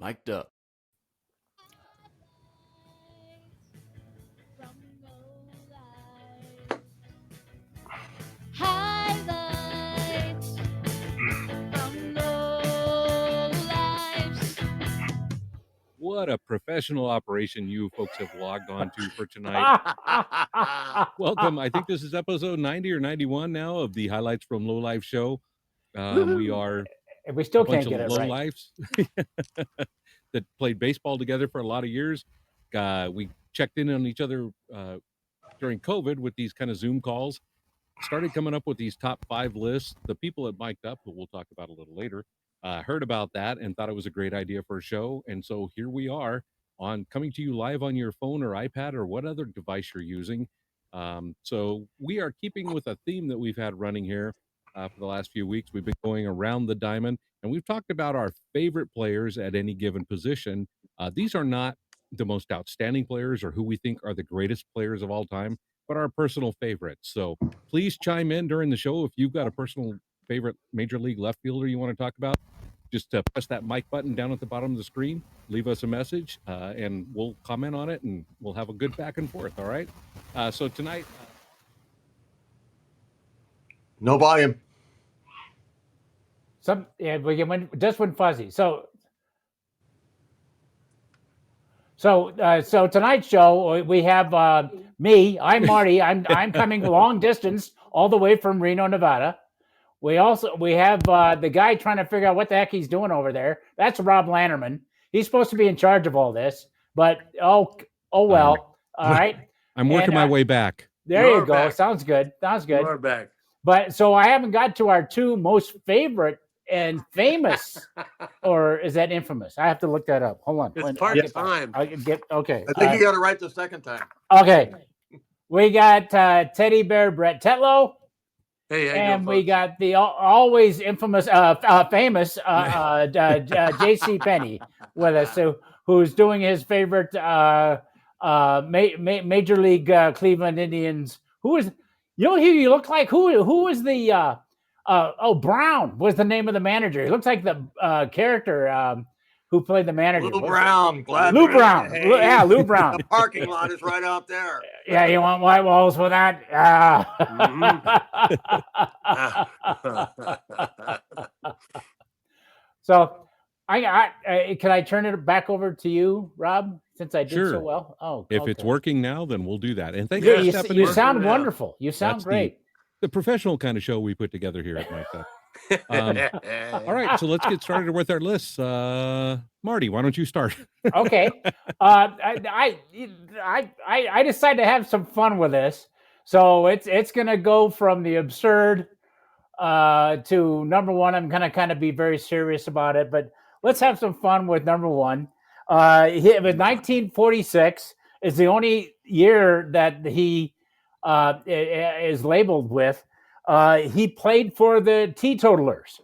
Mic'd up. Highlights from Lowlifes. What a professional operation you folks have logged on to for tonight. Welcome. I think this is episode 90 or 91 now of the Highlights from Lowlife show. We are We still a bunch can't get of it right. lowlifes that played baseball together for a lot of years. We checked in on each other during COVID with these kind of Zoom calls. Started coming up with these top 5 lists. The people at Mic'd Up, who we'll talk about a little later, heard about that and thought it was a great idea for a show. And so here we are on coming to you live on your phone or iPad or what other device you're using. So we are keeping with a theme that we've had running here for the last few weeks. We've been going around the diamond and we've talked about our favorite players at any given position. These are not the most outstanding players or who we think are the greatest players of all time, but our personal favorites. So please chime in during the show if you've got a personal favorite major league left fielder you want to talk about. Just press that mic button down at the bottom of the screen, leave us a message, and we'll comment on it, and we'll have a good back and forth, all right? So tonight... No volume. We just went fuzzy. So tonight's show we have me. I'm Marty. I'm coming long distance all the way from Reno, Nevada. We have the guy trying to figure out what the heck he's doing over there. That's Rob Lannerman. He's supposed to be in charge of all this, but oh well. All right. I'm working my way back. There you go. Back. Sounds good. You are back. But so I haven't got to our two most favorite and famous, or is that infamous? I have to look that up. Hold on. It's part time. Okay. I think you got it right the second time. Okay. We got Teddy Bear Brett Tetlow. Hey, and we got the always infamous, famous J.C. Penney with us, who's doing his favorite Major League Cleveland Indians. Who is, who you look like? Who is the Brown was the name of the manager. He looks like the character who played the manager. Lou Brown. Lou Brown. Yeah, Lou Brown. The parking lot is right out there. Yeah, you want white walls for that? So, can I turn it back over to you, Rob? Since I did so well. Oh, if it's working now, then we'll do that. And thank you. You sound wonderful. You sound great. The professional kind of show we put together here at Mic'd Up. All right, so let's get started with our lists. Marty, why don't you start? Okay. I decided to have some fun with this, so it's gonna go from the absurd to number one. I'm gonna kind of be very serious about it, but let's have some fun with number one. It was 1946 is the only year that he is labeled with. He played for the Teetotalers,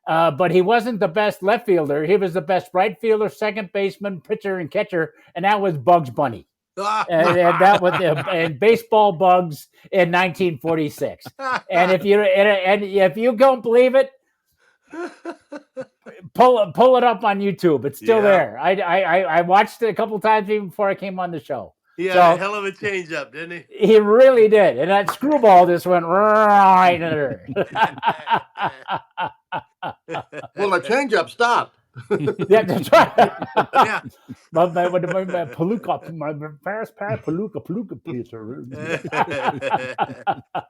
but he wasn't the best left fielder. He was the best right fielder, second baseman, pitcher, and catcher, and that was Bugs Bunny. and that was and baseball Bugs in 1946. And if you don't believe it, pull it up on YouTube. It's still there. I watched it a couple times even before I came on the show. Yeah, a hell of a change up, didn't he? He really did. And that screwball just went right in there. Well, the changeup stopped. Yeah, that's right. Yeah. My Palooka, my Paris Palooka, please.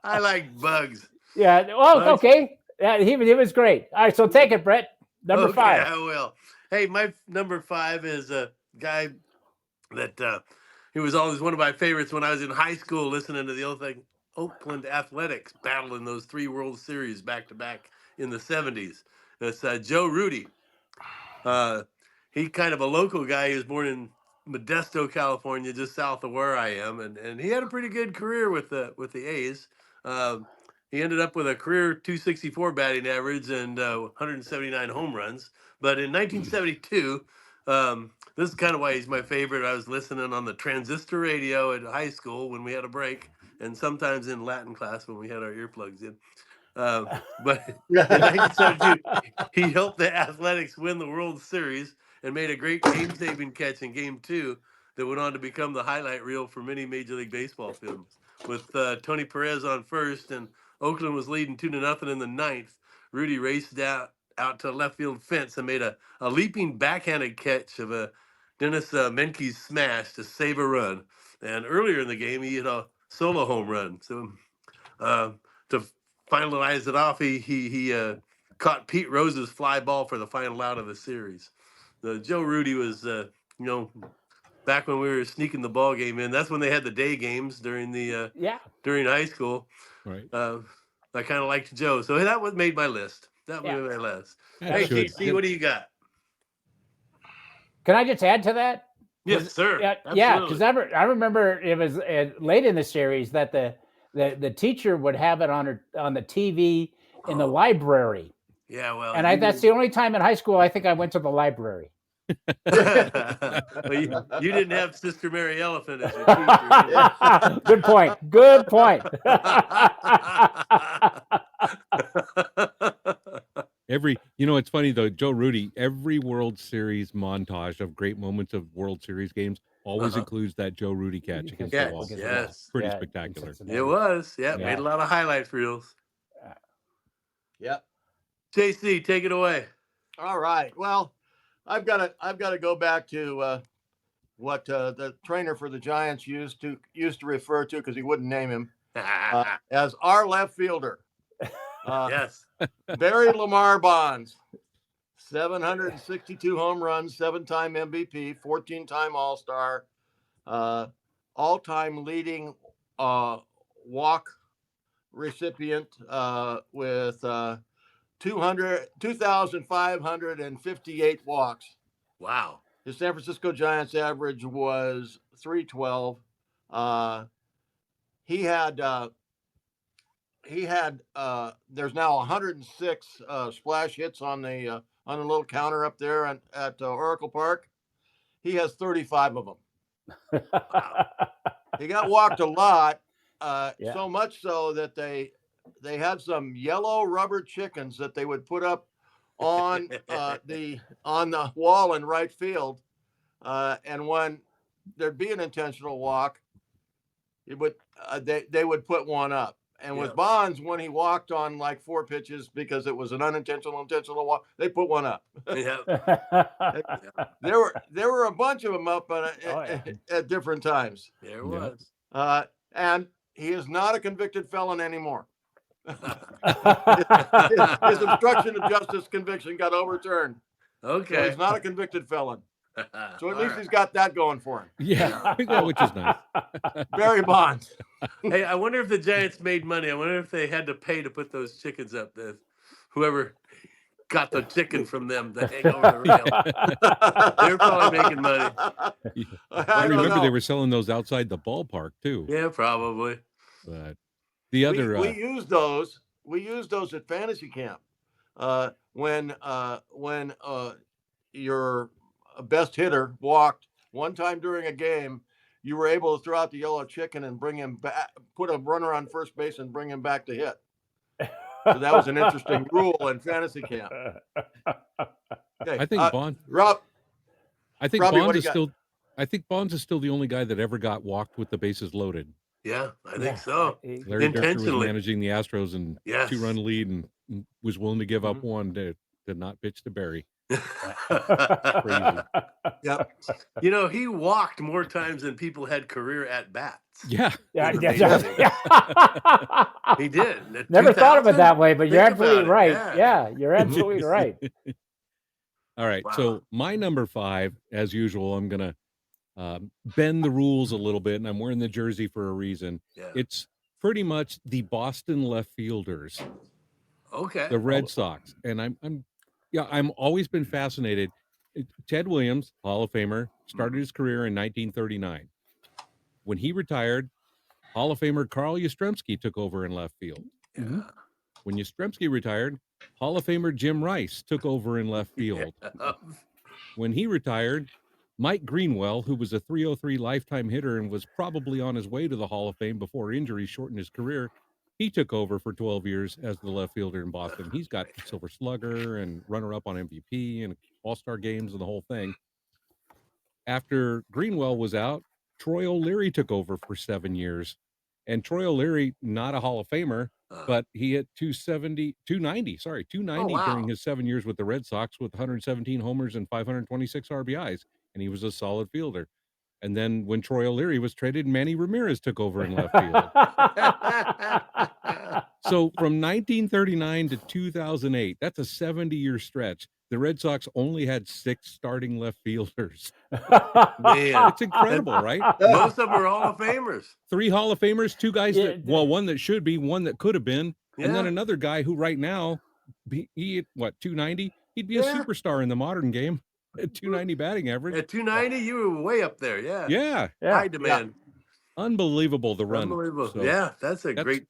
I like Bugs. Yeah. Well, Bugs. Okay. Yeah, he was great. All right, so take it, Brett. Number 5. I will. Hey, my number 5 is a guy that he was always one of my favorites when I was in high school, listening to the Oakland Athletics battling those 3 World Series back to back in the 70s. That's Joe Rudy. He kind of a local guy. He was born in Modesto, California, just south of where I am, and he had a pretty good career with the A's. He ended up with a career 264 batting average and 179 home runs. But in 1972, this is kind of why he's my favorite. I was listening on the transistor radio at high school when we had a break, and sometimes in Latin class when we had our earplugs in. But in 1972, he helped the Athletics win the World Series, and made a great game-saving catch in Game 2 that went on to become the highlight reel for many Major League Baseball films. With Tony Perez on first and Oakland was leading 2-0 in the ninth, Rudy raced out to the left field fence and made a leaping backhanded catch of a Dennis Menke's smash to save a run. And earlier in the game, he hit a solo home run. So to finalize it off, he caught Pete Rose's fly ball for the final out of the series. Joe Rudy was, back when we were sneaking the ball game in. That's when they had the day games during the during high school. Right. I kind of liked Joe, so that was made my list. That Yeah. made my list. That Hey, should. JC, what do you got? Can I just add to that? Yes, sir. Yeah, because I remember it was late in the series that the teacher would have it on the TV in the library, Yeah, well, and that's the only time in high school I think I went to the library. well, you didn't have Sister Mary Elephant as your teacher. Good point. Good point. It's funny though, Joe Rudy, every World Series montage of great moments of World Series games always includes that Joe Rudy catch against the wall. Yes. Pretty spectacular. It was. Yeah, made a lot of highlight reels. Yep. JC, take it away. All right. Well, I've got to go back to what the trainer for the Giants used to refer to, because he wouldn't name him, as our left fielder. Yes. Barry Lamar Bonds, 762 home runs, 7-time MVP, 14-time All-Star, all-time leading walk recipient with 2,558 walks. Wow. The San Francisco Giants average was 312. He had there's now 106 splash hits on the little counter up there at Oracle Park. He has 35 of them. Wow. He got walked a lot, so much so that they had some yellow rubber chickens that they would put up on the wall in right field, and when there'd be an intentional walk, it would they would put one up. And with Bonds, when he walked on like 4 pitches because it was an intentional walk, they put one up. Yeah. There were a bunch of them up at different times. There was. And he is not a convicted felon anymore. His obstruction of justice conviction got overturned. Okay. So he's not a convicted felon. So at least he's got that going for him. Yeah, which is nice. Barry Bonds. Hey, I wonder if the Giants made money. I wonder if they had to pay to put those chickens up. Whoever got the chicken from them to hang over the rail. They're probably making money. I remember they were selling those outside the ballpark too. Yeah, probably. But the other we used those. We used those at fantasy camp when your best hitter walked one time during a game. You were able to throw out the yellow chicken and bring him back, put a runner on first base and bring him back to hit. So that was an interesting rule in fantasy camp. Okay, I think Bonds. Rob. I think Robbie, Bonds is still. I think Bonds is still the only guy that ever got walked with the bases loaded. Yeah, I think so. Larry Dexter was Intentionally. managing the Astros and Yes. 2-run lead and was willing to give up one to not pitch to Barry. Crazy. Yep. He walked more times than people had career at bats. Yeah. He did. Never thought of it 2000? that way, but you're Think absolutely about it, right. yeah. Yeah, you're absolutely right. All right. Wow. So my number 5, as usual, I'm gonna bend the rules a little bit, and I'm wearing the jersey for a reason. Yeah. It's pretty much the Boston left fielders, Okay. the Red Sox, and I'm always been fascinated. Ted Williams, Hall of Famer, started his career in 1939. When he retired, Hall of Famer Carl Yastrzemski took over in left field. Yeah. When Yastrzemski retired, Hall of Famer Jim Rice took over in left field. Yeah. When he retired, Mike Greenwell, who was a .303 lifetime hitter and was probably on his way to the Hall of Fame before injuries shortened his career, he took over for 12 years as the left fielder in Boston. He's got Silver Slugger and runner-up on MVP and All-Star games and the whole thing. After Greenwell was out, Troy O'Leary took over for 7 years. And Troy O'Leary, not a Hall of Famer, but he hit 290 wow. during his 7 years with the Red Sox with 117 homers and 526 RBIs. And he was a solid fielder. And then when Troy O'Leary was traded, Manny Ramirez took over in left field. So from 1939 to 2008, that's a 70-year stretch. The Red Sox only had 6 starting left fielders. Man, It's incredible, right? most of them are Hall of Famers. 3 Hall of Famers, 2 guys Yeah, that, well, one that should be, one that could have been, and then Yeah. another guy who right now, he hit, what, 290? He'd be a Yeah. superstar in the modern game at 290 batting average. At 290, you were way up there. Yeah. Yeah, High demand. unbelievable the run. Unbelievable. So Yeah, that's that's great.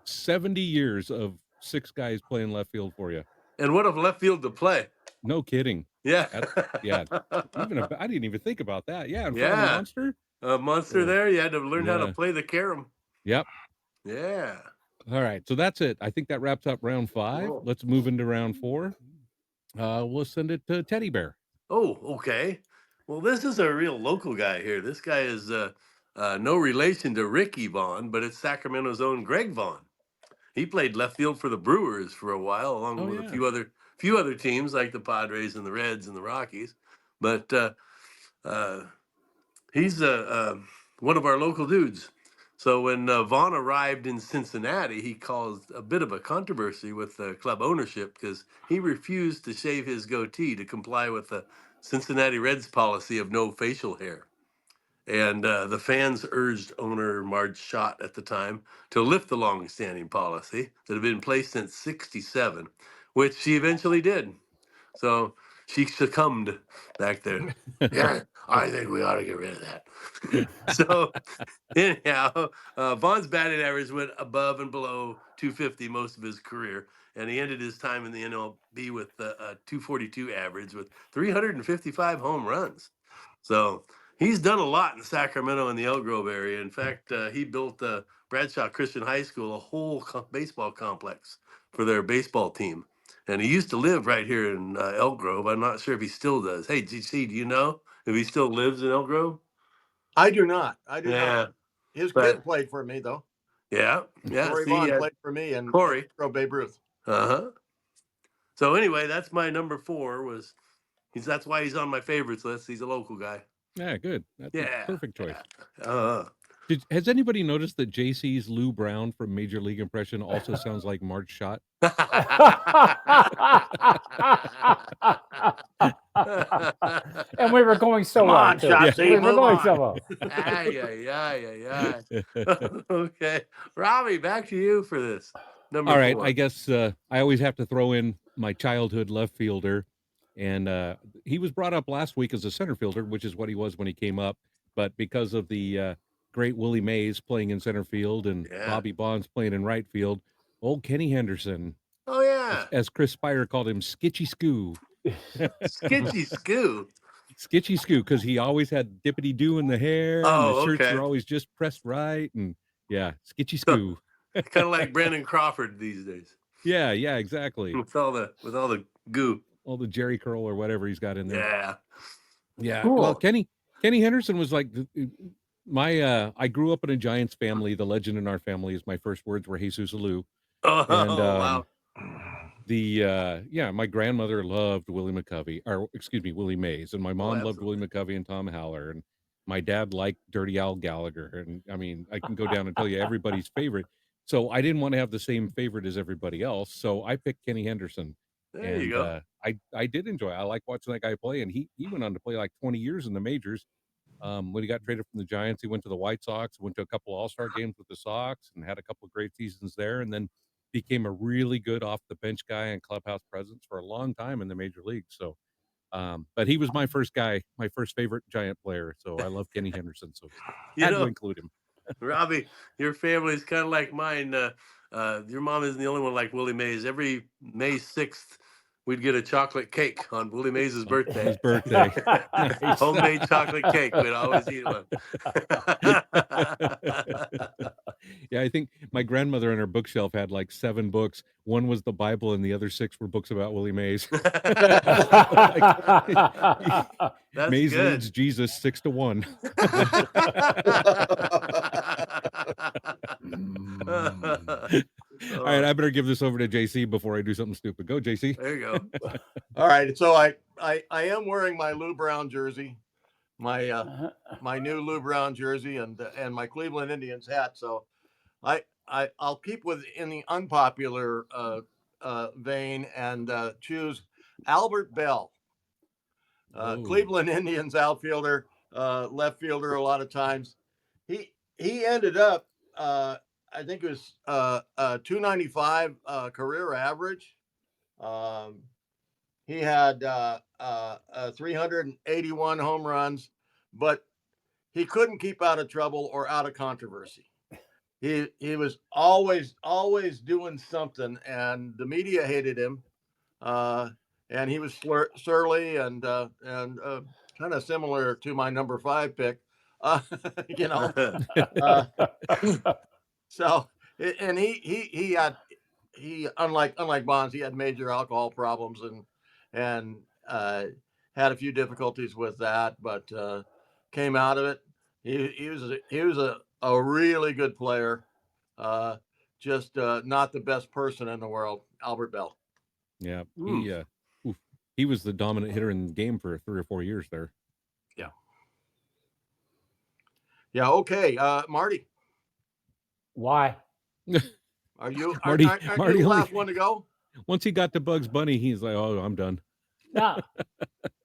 70 years of 6 guys playing left field for you. And what if left field to play? No kidding. Yeah. Yeah. Even I didn't even think about that. Yeah, in front of Yeah. a monster. A monster Oh. there. You had to learn how to Yeah. play the carom. Yep. Yeah. All right. So that's it. I think that wraps up round 5. Cool. Let's move into round 4. We'll send it to Teddy Bear. Oh, okay. Well, this is a real local guy here. This guy is no relation to Ricky Vaughn, but it's Sacramento's own Greg Vaughn. He played left field for the Brewers for a while, along with a few other teams like the Padres and the Reds and the Rockies. But he's one of our local dudes. So when Vaughn arrived in Cincinnati, he caused a bit of a controversy with the club ownership because he refused to shave his goatee to comply with the Cincinnati Reds policy of no facial hair. And the fans urged owner Marge Schott at the time to lift the long-standing policy that had been in place since '67, which she eventually did. So she succumbed back then. Yeah, I think we ought to get rid of that. So anyhow, Vaughn's batting average went above and below 250 most of his career, and he ended his time in the MLB with a 242 average with 355 home runs. So he's done a lot in Sacramento and the Elk Grove area. In fact, he built Bradshaw Christian High School, a whole baseball complex for their baseball team. And he used to live right here in Elk Grove. I'm not sure if he still does. Hey, GC, do you know if he still lives in Elk Grove? I do not. I do Yeah. not. His But- kid played for me, though. Yeah. Corey See, Vaughn played for me and Corey. Babe Ruth. Uh-huh. So anyway, that's my number 4 that's why he's on my favorites list. He's a local guy. Yeah, good. That's a perfect choice. Has anybody noticed that JC's Lou Brown from Major League Impression also sounds like Marge Schott? And we were going so Come well. on, too. Shotzi, We were move going on. so well. Okay. Robbie, back to you for this. Number All right. 4. I guess I always have to throw in my childhood left fielder. And he was brought up last week as a center fielder, which is what he was when he came up. But because of the great Willie Mays playing in center field and Bobby Bonds playing in right field, old Kenny Henderson. Oh, yeah. As Chris Spire called him, Skitchy Skoo. Skitchy Skoo. Skitchy Skoo, because he always had dippity-doo in the hair. And the shirts were always just pressed right. And yeah, Skitchy Skoo. Kind of like Brandon Crawford these days. Yeah, exactly. With all the goo. All the Jerry curl or whatever he's got in there. Yeah. Cool. Well, Kenny Henderson was like I grew up in a Giants family. The legend in our family is my first words were Jesus Alou. Wow. My grandmother loved Willie Mays, and my mom loved Willie McCovey and Tom Haller, and my dad liked Dirty Al Gallagher. And I mean, I can go down and tell you everybody's favorite. So I didn't want to have the same favorite as everybody else. So I picked Kenny Henderson. There you go. I did enjoy it. I like watching that guy play, and he went on to play like 20 years in the majors. When he got traded from the Giants, he went to the White Sox, went to a couple of All-Star games with the Sox, and had a couple of great seasons there, and then became a really good off-the-bench guy and clubhouse presence for a long time in the major league. So, but he was my first guy, my first favorite Giant player. So I love Kenny Henderson. So had to include him. Robbie, your family's kind of like mine. Your mom isn't the only one like Willie Mays. Every May 6th, we'd get a chocolate cake on Willie Mays' birthday. His birthday. Nice. Homemade chocolate cake. We'd always eat one. Yeah, I think my grandmother on her bookshelf had like 7 books. One was the Bible, and the other 6 were books about Willie Mays. That's Mays good. leads Jesus 6-1. All right, I better give this over to JC before I do something stupid. Go, JC. There you go. All right, so I am wearing my Lou Brown jersey, my my new Lou Brown jersey, and my Cleveland Indians hat. So I'll keep in the unpopular vein and choose Albert Bell, Cleveland Indians outfielder, left fielder a lot of times. He ended up I think it was 295 career average. He had 381 home runs, but he couldn't keep out of trouble or out of controversy. He was always doing something, and the media hated him. And he was surly and kind of similar to my number 5 pick. You know, so and he unlike Bonds, he had major alcohol problems and had a few difficulties with that, but came out of it. He was a really good player, just not the best person in the world. Albert Bell. Yeah, he was the dominant hitter in the game for 3 or 4 years there. Yeah. Okay, Marty. Why? Are you Marty you the last one to go? Once he got to Bugs Bunny, he's like, "Oh, I'm done." No.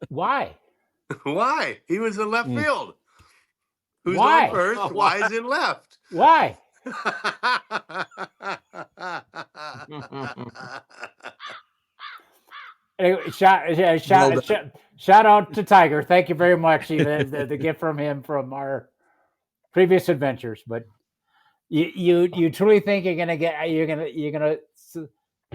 Why? Why? He was in left field. Who's Why? on first? Oh, why is in left? Why? Anyway, shout out to Tiger. Thank you very much. The gift from him from our previous adventures. But you truly think you're gonna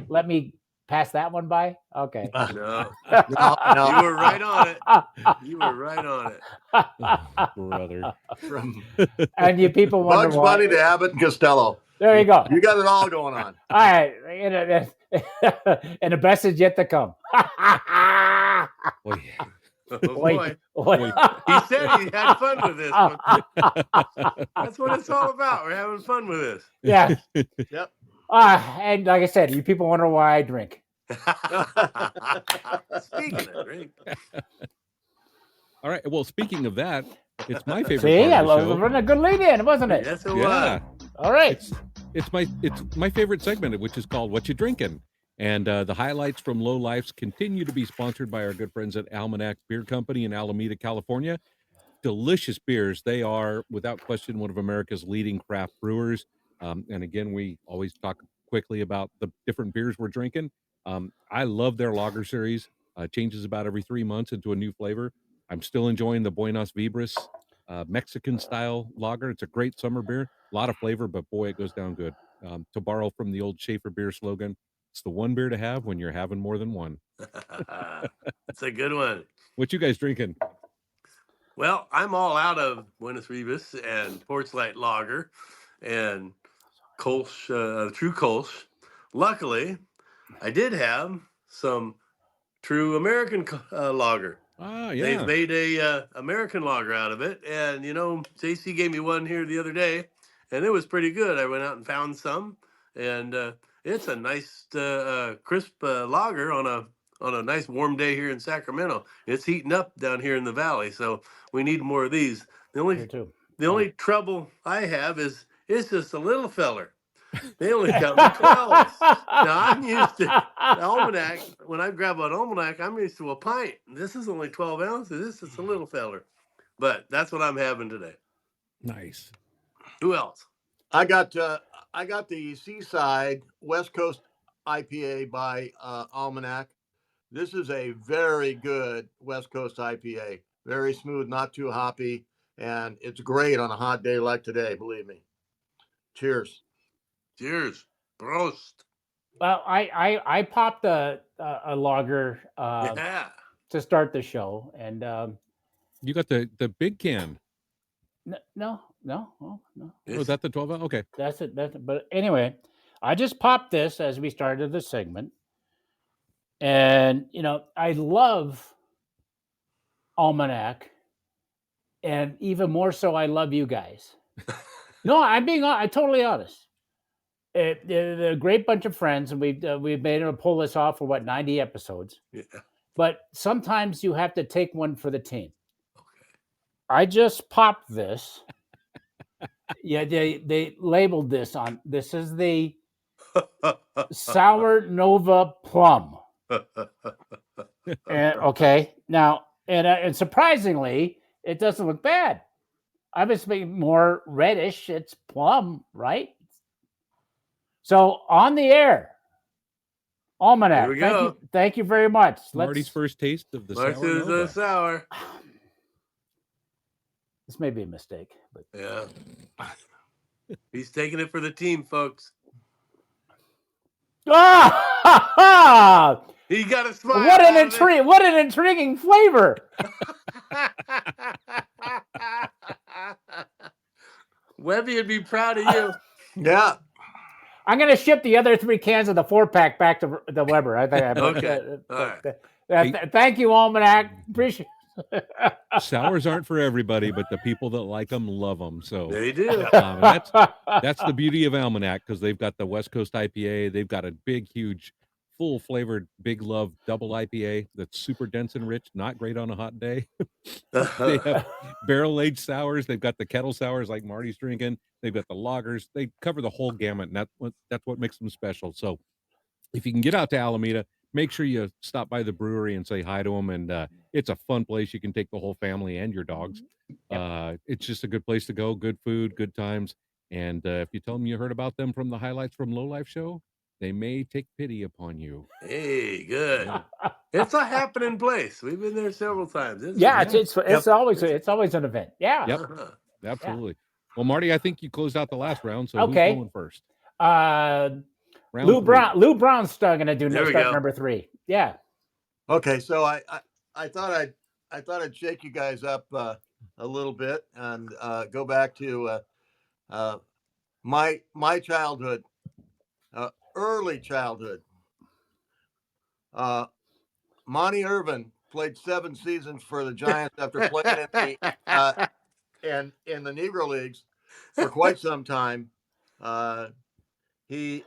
let me pass that one by? Okay. No. No. You were right on it. You were right on it. Oh, brother. From And you people wonder Bugs why. Bunny to Abbott and Costello. There you go. You got it all going on. All right. And the best is yet to come. Boy. Oh, boy. He said he had fun with this. That's what it's all about. We're having fun with this. Yeah. Yep. And like I said, you people wonder why I drink. Speaking of drink. All right. Well, speaking of that, it's my favorite See, part I of the was show. running a good lead in, wasn't it? Yes, it Yeah. was. All right. It's my favorite segment, which is called "What You Drinking," and the highlights from Lowlifes continue to be sponsored by our good friends at Almanac Beer Company in Alameda, California. Delicious beers. They are, without question, one of America's leading craft brewers. And again, we always talk quickly about the different beers we're drinking. I love their lager series. Changes about every 3 months into a new flavor. I'm still enjoying the Buenos Vibras Mexican style lager. It's a great summer beer, a lot of flavor, but boy, it goes down good. To borrow from the old Schaefer beer slogan, it's the one beer to have when you're having more than one. It's a good one. What you guys drinking? Well, I'm all out of Buenos Rivas and Porch Light Lager and Kolsch, True Kolsch. Luckily, I did have some True American lager. Ah, yeah. They've made a American lager out of it, and JC gave me one here the other day, and it was pretty good. I went out and found some, and it's a nice crisp lager on a nice warm day here in Sacramento. It's heating up down here in the valley, so we need more of these. The only trouble I have is it's just a little feller. They only come in 12. Now I'm used to the almanac. When I grab an almanac, I'm used to a pint. This is only 12 ounces. This is a little feller, but that's what I'm having today. Nice. Who else? I got the Seaside West Coast IPA by Almanac. This is a very good West Coast IPA. Very smooth, not too hoppy, and it's great on a hot day like today. Believe me. Cheers. Cheers. Prost. Well, I popped a lager Yeah. to start the show, and You got the big can. no, oh, no, Was that the 12 ounce? Okay. that's it. That's it. But anyway, I just popped this as we started the segment, and I love Almanac, and even more so, I love you guys. No, I'm totally honest. They're a great bunch of friends, and we've been able to pull this off for 90 episodes. Yeah. But sometimes you have to take one for the team. Okay. I just popped this. Yeah, they labeled this on. This is the Sour Nova Plum. And okay, now and surprisingly, it doesn't look bad. Obviously, more reddish. It's plum, right? So on the air, Almanac. Here we go. Thank you very much. Marty's first taste of the Marty's sour Nova. sour. This may be a mistake, but Yeah. He's taking it for the team, folks. He got a smile. What an intriguing flavor. Webby would be proud of you. Yeah. I'm going to ship the other 3 cans of the 4-pack back to the Weber. I think. Okay. All right. Thank you, Almanac. Appreciate it. Sours aren't for everybody, but the people that like them love them. So They do. that's the beauty of Almanac, because they've got the West Coast IPA. They've got a big, huge, full flavored Big Love double IPA that's super dense and rich, not great on a hot day. They have barrel aged sours. They've got the kettle sours like Marty's drinking. They've got the lagers. They cover the whole gamut, and that's what makes them special. So if you can get out to Alameda, make sure you stop by the brewery and say hi to them. And it's a fun place. You can take the whole family and your dogs. It's just a good place to go. Good food, good times. And if you tell them you heard about them from the Highlights from Lowlife show, they may take pity upon you. Hey, good. It's a happening place. We've been there several times. It's always an event. Yeah. Yep. Absolutely. Well, Marty, I think you closed out the last round. So Okay. who's going first? Lou Brown's still going to do number 3. Yeah. Okay, so I thought I'd shake you guys up a little bit and go back to my childhood, early childhood. Monty Irvin played 7 seasons for the Giants after playing in the Negro Leagues for quite some time. He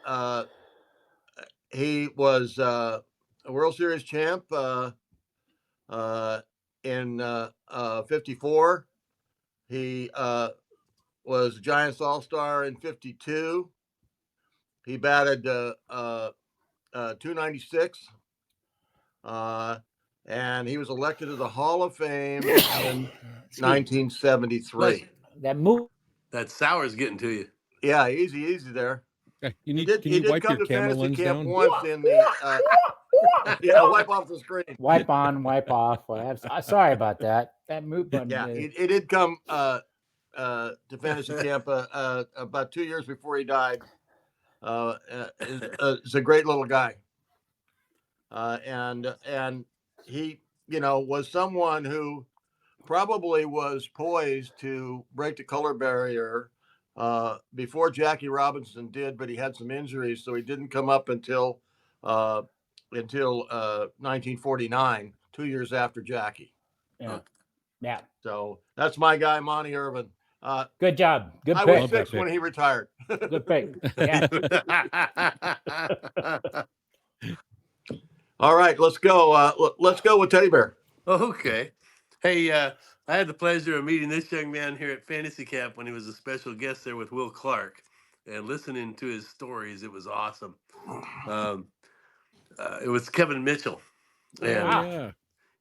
was a World Series champ in 54. He was Giants All-Star in 52. He batted 296. And he was elected to the Hall of Fame in 1973. That sour's getting to you. Yeah, easy there. Okay. Can you wipe your camera lens down? Once in the wipe off the screen. Wipe on, wipe off. Sorry about that. That move button. Yeah, he did come to fantasy camp about 2 years before he died. Is a great little guy, and he was someone who probably was poised to break the color barrier before Jackie Robinson did, but he had some injuries, so he didn't come up until 1949, 2 years after Jackie. Yeah. So that's my guy, Monty Irvin. Good job. Good I pick. was 6 when he retired. Good pick. Yeah. All right, let's go. Let's go with Teddy Bear. Okay. Hey, I had the pleasure of meeting this young man here at Fantasy Camp when he was a special guest there with Will Clark, and listening to his stories. It was awesome. It was Kevin Mitchell, and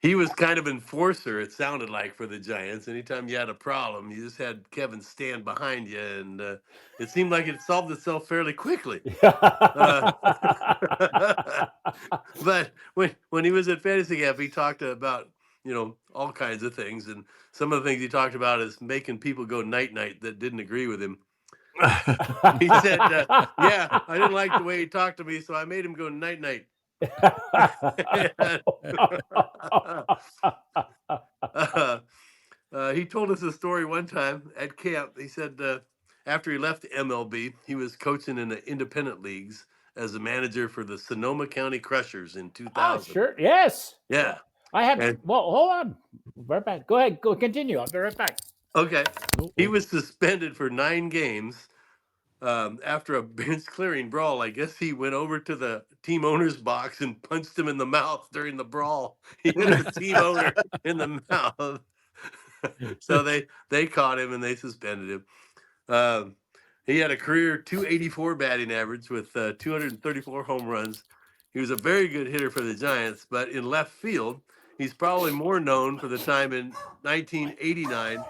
he was kind of enforcer, it sounded like, for the Giants. Anytime you had a problem, you just had Kevin stand behind you, and it seemed like it solved itself fairly quickly. But when he was at Fantasy Camp, he talked about all kinds of things, and some of the things he talked about is making people go night-night that didn't agree with him. He said, "Yeah, I didn't like the way he talked to me, so I made him go night night." He told us a story one time at camp. He said after he left MLB, he was coaching in the independent leagues as a manager for the Sonoma County Crushers in 2000. Sure. Yes. Yeah. I have. And- Well, hold on. Right back. Go ahead. Go continue. I'll be right back. Okay. Oh, He oh. was suspended for 9 games after a bench clearing brawl. I guess he went over to the team owner's box and punched him in the mouth during the brawl. He hit the team owner in the mouth. So they caught him and they suspended him. He had a career 284 batting average with 234 home runs. He was a very good hitter for the Giants, but in left field, he's probably more known for the time in 1989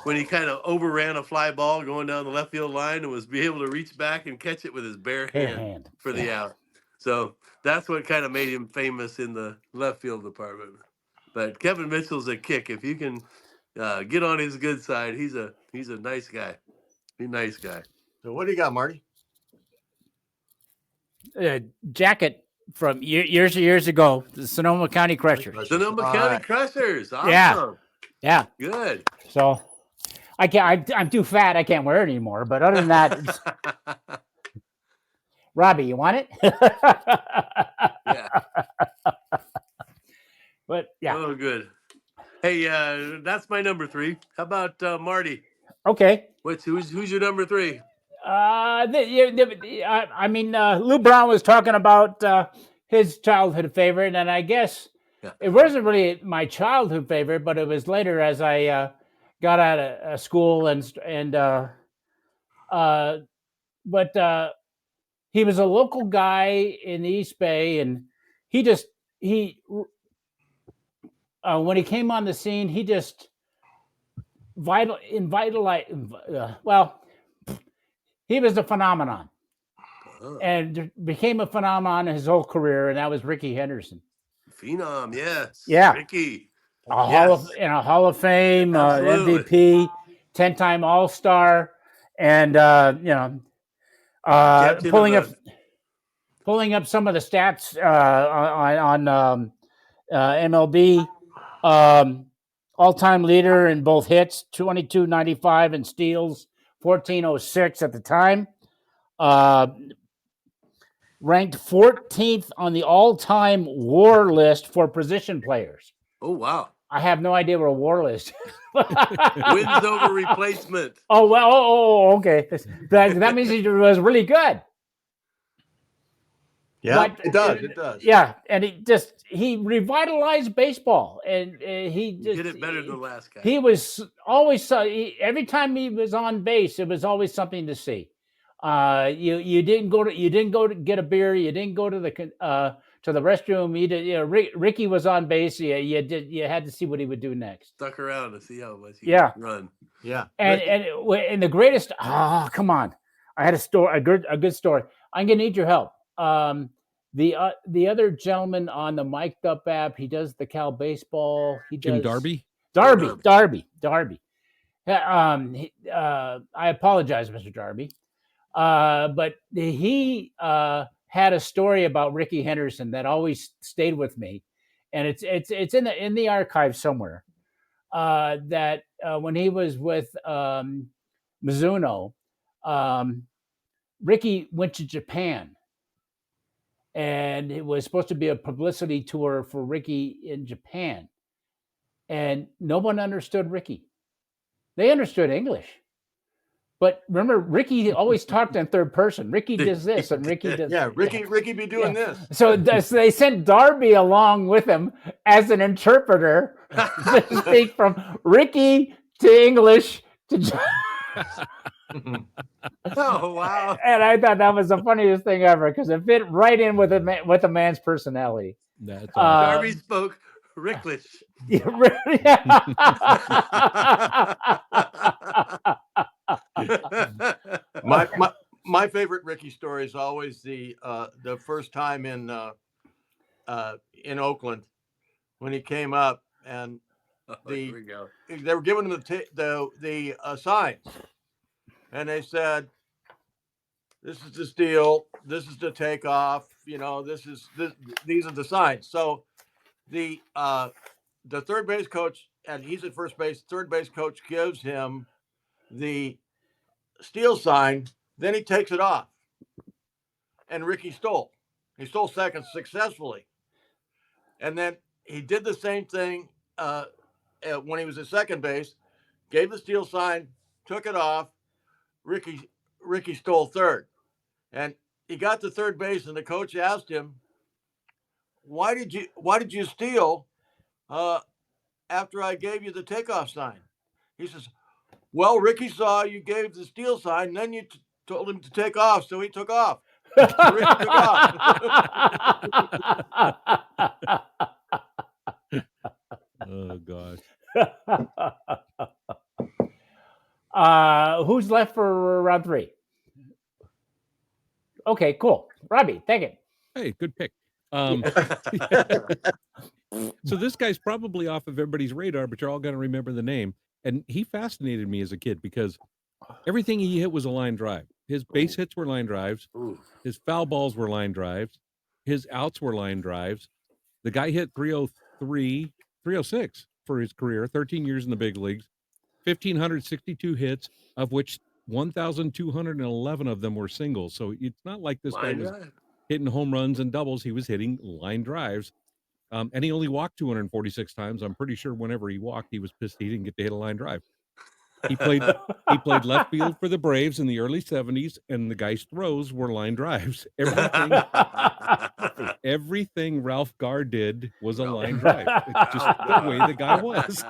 when he kind of overran a fly ball going down the left field line and was able to reach back and catch it with his bare hand for the out. So that's what kind of made him famous in the left field department. But Kevin Mitchell's a kick. If you can get on his good side, he's a nice guy. He's a nice guy. So what do you got, Marty? Jacket from years ago, the Sonoma County Crushers. Sonoma County Crushers. Awesome. Yeah. Good. So I can't. I'm too fat. I can't wear it anymore. But other than that, Robbie, you want it? Yeah. But yeah. Oh, good. Hey, that's my number 3. How about Marty? Okay. Who's your number 3? I mean, Lou Brown was talking about his childhood favorite, and I guess it wasn't really my childhood favorite, but it was later as I got out of school but he was a local guy in the East Bay, and when he came on the scene, he just he was a phenomenon and became a phenomenon his whole career, and that was Ricky Henderson. Phenom, yes. Yeah. Ricky. In a Hall of Fame, MVP, 10-time All-Star, and pulling up some of the stats on MLB. All-time leader in both hits, 2295, and steals, 1406 at the time. Ranked 14th on the all-time WAR list for position players. Oh, wow. I have no idea what a WAR list is. Wins over replacement. Oh, well, okay. That means he was really good. Yeah, it does. Yeah, and he revitalized baseball, and he just did it better than the last guy. He was always every time he was on base, it was always something to see. You didn't go to get a beer. You didn't go to the restroom. Ricky was on base. You had to see what he would do next. Stuck around to see how much he could run. Yeah, and the greatest. Come on! I had a good story. I'm gonna need your help. The other gentleman on the micdup app, he does the Cal baseball. He does Jim Darby. Darby. I apologize, Mr. Darby. But he had a story about Ricky Henderson that always stayed with me, and it's in the archive somewhere. That when he was with Mizuno, Ricky went to Japan, and it was supposed to be a publicity tour for Ricky in Japan, and no one understood Ricky. They understood English. But remember, Ricky always talked in third person. Ricky does this, and Ricky does. Yeah, Ricky be doing this. So they sent Darby along with him as an interpreter to speak from Ricky to English to. Oh, wow! And I thought that was the funniest thing ever because it fit right in with a man's personality. That's Darby spoke Ricklish. My favorite Ricky story is always the first time in Oakland when he came up and they were giving him the signs, and they said, "This is the steal. This is the takeoff. These are the signs." So the third base coach, and he's at first base. Third base coach gives him the steal sign. Then he takes it off, and Ricky stole. He stole second successfully, and then he did the same thing when he was at second base. Gave the steal sign, took it off. Ricky stole third, and he got to third base, and the coach asked him, why did you steal uh, after I gave you the takeoff sign?" He says, "Well, Ricky saw you gave the steal sign, and then you told him to take off, so he took off." So Ricky took off. Oh gosh. Who's left for round 3? Okay, cool. Robbie, take it. Hey, good pick. So this guy's probably off of everybody's radar, but you're all going to remember the name. And he fascinated me as a kid because everything he hit was a line drive. His base hits were line drives. His foul balls were line drives. His outs were line drives. The guy hit 306 for his career, 13 years in the big leagues, 1,562 hits, of which 1,211 of them were singles. So it's not like this guy was hitting home runs and doubles. He was hitting line drives. And he only walked 246 times. I'm pretty sure whenever he walked, he was pissed he didn't get to hit a line drive. He played left field for the Braves in the early 70s, and the guy's throws were line drives. Everything Ralph Garr did was a line drive. It's just the way the guy was.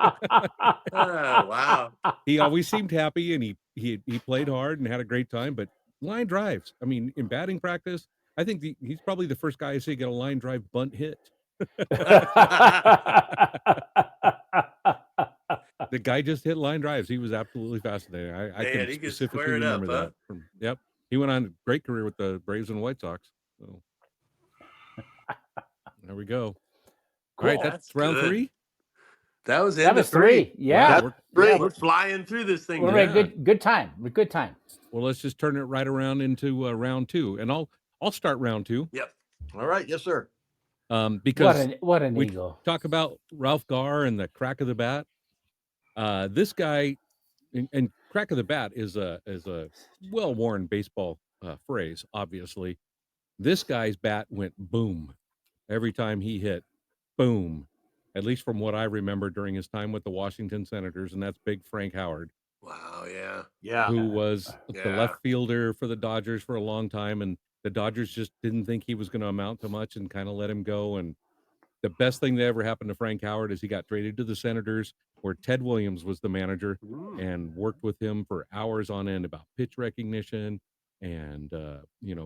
Wow. He always seemed happy, and he played hard and had a great time, but line drives. I mean, in batting practice, I think he's probably the first guy I see get a line drive bunt hit. The guy just hit line drives. He was absolutely fascinating. I can specifically remember that. Yep. He went on a great career with the Braves and White Sox. So there we go. Cool. All right, that's round 3. That was end of 3. Yeah. Wow, we're flying through this thing. We're having good time. Good time. Well, let's just turn it right around into round 2, and I'll start round 2. Yep. All right. Yes, sir. Because what an we eagle. Talk about Ralph Garr and the crack of the bat. This guy, and crack of the bat is a well-worn baseball phrase. Obviously, this guy's bat went boom every time he hit. Boom, at least from what I remember during his time with the Washington Senators, and that's Big Frank Howard. Wow. Yeah. Yeah. Who was the left fielder for the Dodgers for a long time, and the Dodgers just didn't think he was going to amount to much and kind of let him go. And the best thing that ever happened to Frank Howard is he got traded to the Senators, where Ted Williams was the manager, and worked with him for hours on end about pitch recognition and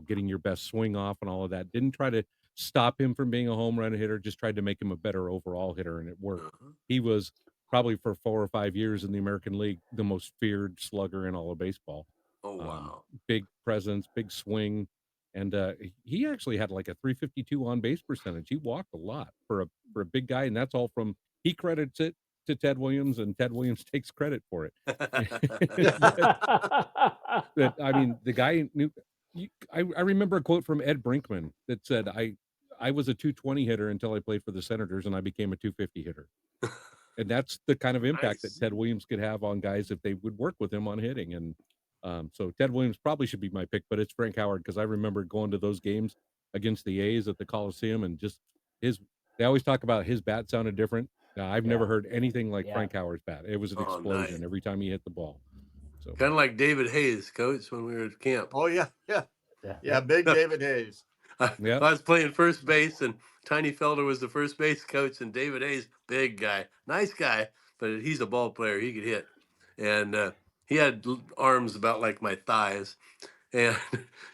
getting your best swing off and all of that. Didn't try to stop him from being a home run hitter, just tried to make him a better overall hitter, and it worked. He was probably for 4 or 5 years in the American League the most feared slugger in all of baseball. Oh wow. Big presence, big swing. And he actually had like a 352 on base percentage. He walked a lot for a big guy, and that's all from, he credits it to Ted Williams, and Ted Williams takes credit for it. I mean, the guy knew. I remember a quote from Ed Brinkman that said, "I was a 220 hitter until I played for the Senators, and I became a 250 hitter." And that's the kind of impact that Ted Williams could have on guys if they would work with him on hitting. And so Ted Williams probably should be my pick, but it's Frank Howard, because I remember going to those games against the A's at the Coliseum, and just they always talk about his bat sounded different. I've never heard anything like Frank Howard's bat. It was an explosion every time he hit the ball. So kind of like David Hayes, coach, when we were at camp. Oh yeah. Big David Hayes. I was playing first base, and Tiny Felder was the first base coach, and David Hayes, big guy, nice guy, but he's a ball player. He could hit, and he had arms about like my thighs. And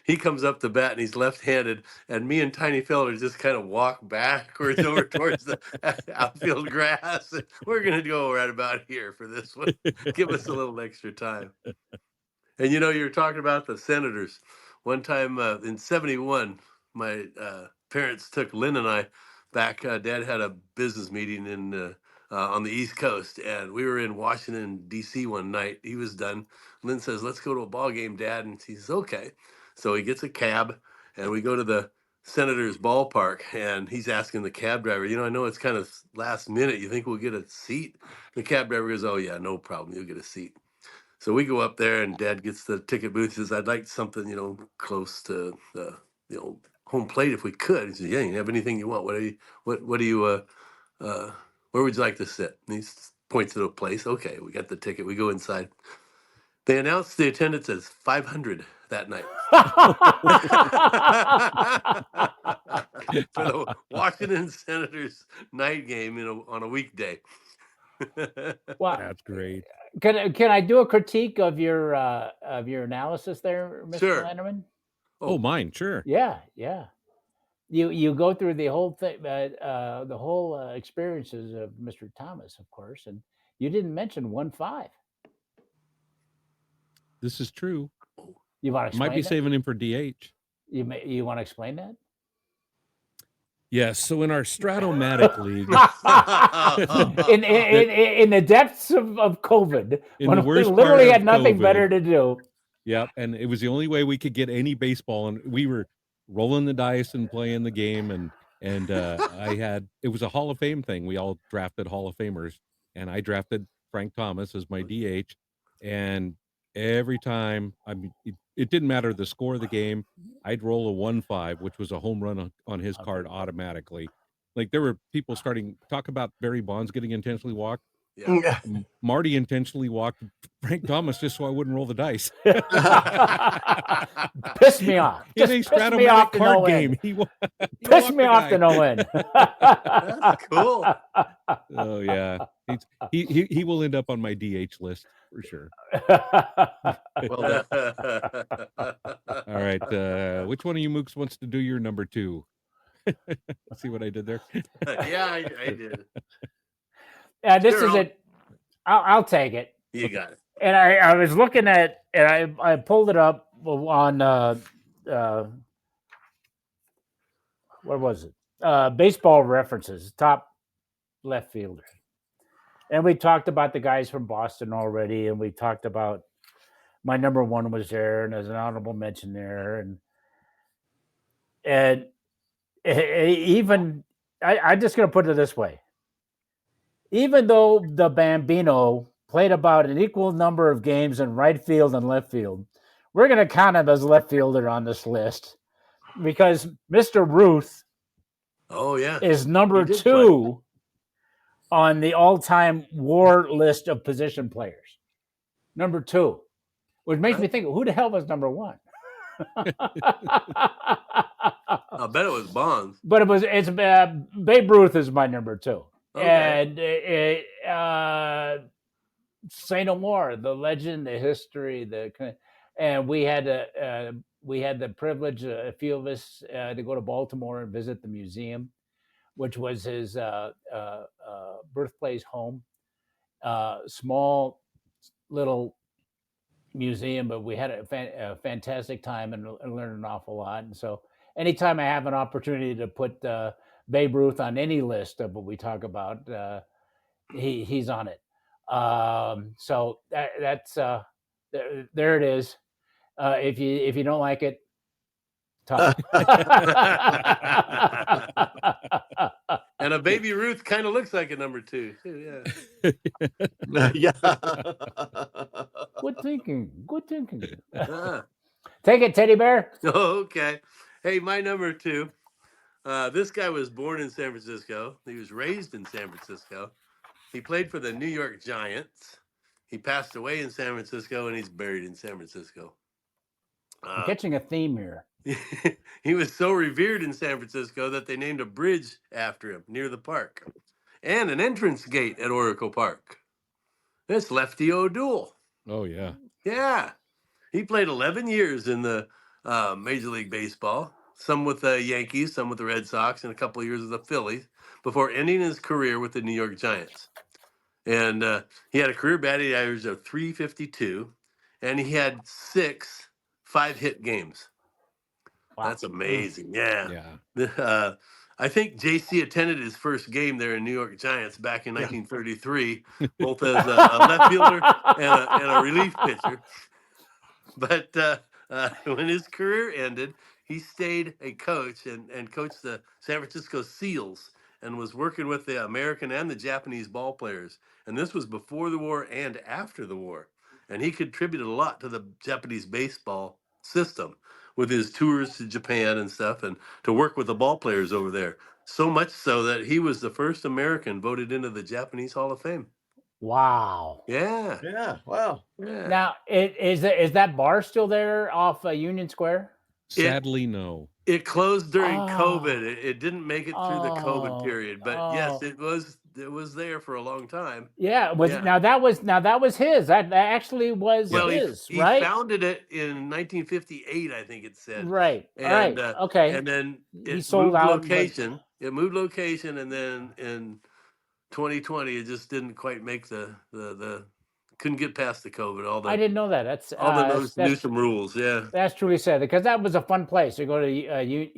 he comes up to bat, and he's left-handed, and me and Tiny Felder just kind of walk backwards over towards the outfield grass. And we're going to go right about here for this one. Give us a little extra time. And you were talking about the Senators. One time in 71, my parents took Lynn and I back. Dad had a business meeting in on the East Coast, and we were in Washington D.C. one night. He was done. Lynn says, "Let's go to a ball game, Dad," and he says, "Okay." So he gets a cab, and we go to the Senators ballpark, and he's asking the cab driver, "I know it's kind of last minute. You think we'll get a seat?" The cab driver goes, "Oh yeah, no problem. You'll get a seat." So we go up there, and Dad gets the ticket booth. He says, "I'd like something, close to the, home plate if we could." He says, "Yeah, you can have anything you want. What do you, where would you like to sit?" And he points to a place. Okay, we got the ticket. We go inside. They announced the attendance as 500 that night for the Washington Senators night game, on a weekday. Well, That's great. can I do a critique of your analysis there, Mr. Sure. Landerman? Oh, mine, sure. Yeah. You go through the whole thing, the whole experiences of Mr. Thomas, of course, and you didn't mention 1-5. This is true. You want to explain Might be that? saving him for DH. You want to explain that? Yes. So in our Stratomatic league, in the depths of COVID, In when the we worst literally part had of nothing COVID. better to do. Yep, and it was the only way we could get any baseball, and we were rolling the dice and playing the game, and it was a Hall of Fame thing. We all drafted Hall of Famers, and I drafted Frank Thomas as my DH, and every time, I mean, it didn't matter the score of the game. I'd roll a 1-5, which was a home run on his card automatically. Like, there were people talk about Barry Bonds getting intentionally walked. Yeah. Marty intentionally walked Frank Thomas just so I wouldn't roll the dice. Pissed me off. In Just a pissed me off Stratomatic to card no game, end. he Pissed me off to no end. That's cool. Oh yeah, he will end up on my DH list for sure. Well done. All right, which one of you mooks wants to do your number 2? See what I did there? Yeah, I did. This Sure, is it. I'll take it. You got it. And I was looking at, and I pulled it up on what was it? Baseball References, top left fielders. And we talked about the guys from Boston already, and we talked about my number 1 was there, and there's an honorable mention there, and even I'm just going to put it this way: even though the Bambino played about an equal number of games in right field and left field, we're going to count him as left fielder on this list because Mr. Ruth is number 2 on the all-time WAR list of position players. Number 2, which makes me think, who the hell was number 1? I'll bet it was Bonds. But it's Babe Ruth is my number 2. Okay. And say no more. The legend, the history, and we had the privilege, a few of us, to go to Baltimore and visit the museum, which was his birthplace home. Small little museum, but we had a fantastic time and learned an awful lot. And so anytime I have an opportunity to put Babe Ruth on any list of what we talk about, he's on it. So that's there it is. If you don't like it, tough. And a Baby Ruth kind of looks like a number 2 too. Yeah. Yeah. Good thinking. Take it, Teddy Bear. Okay. Hey, my number 2. This guy was born in San Francisco. He was raised in San Francisco. He played for the New York Giants. He passed away in San Francisco, and he's buried in San Francisco. I'm catching a theme here. He was so revered in San Francisco that they named a bridge after him near the park and an entrance gate at Oracle Park. It's Lefty O'Doul. Oh yeah. Yeah. He played 11 years in the Major League Baseball, some with the Yankees, some with the Red Sox, and a couple of years with the Phillies, before ending his career with the New York Giants. And he had a career batting average of .352, and he had 6 5-hit games. Wow. That's amazing. Yeah. I think JC attended his first game there in New York Giants back in Yeah. 1933, both as a left fielder and a relief pitcher. But when his career ended, he stayed a coach and coached the San Francisco Seals and was working with the American and the Japanese ball players. And this was before the war and after the war. And he contributed a lot to the Japanese baseball system with his tours to Japan and stuff, and to work with the ball players over there. So much so that he was the first American voted into the Japanese Hall of Fame. Wow. Yeah. Yeah. Wow. Yeah. Now, is that bar still there off Union Square? Sadly, no. It closed during Oh. COVID. It didn't make it through the COVID Oh. period, but yes, it was there for a long time. Yeah, it was Yeah. now that was his. That actually was Well, his, he right? founded it in 1958, I think it said. Right. And Right. Okay. and then He it sold moved out, but- location. It moved location, and then in 2020, it just didn't quite make the couldn't get past the COVID. All the I didn't know that. That's all the that's Newsom rules. Yeah. that's truly sad, because that was a fun place to go to Yeah. Union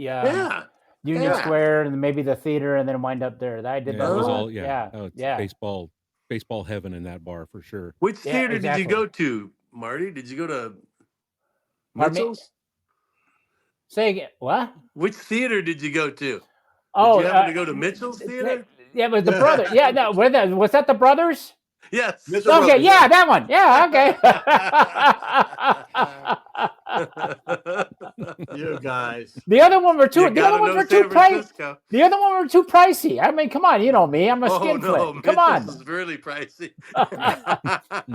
Yeah. Square and maybe the theater and then wind up there. I did Yeah, that. it was a lot. all Yeah. Oh, it's Yeah. baseball heaven in that bar for sure. Which Yeah, theater did exactly. you go to, Marty? Did you go to Pardon me? Mitchell's? Say again. What? Which theater did you go to? Oh, Did you happen to go to Mitchell's th- theater? Yeah, it was the brother. Yeah, no, was that the brothers? Yes. Mr. Okay, Brothers, yeah, that one. Yeah, okay. You guys. The other one were too. You The other gotta ones know were too San pricey. Francisco. The other one were too pricey. I mean, come on, you know me. I'm a Oh skin no, flip. Come Mitchell's on. is really pricey.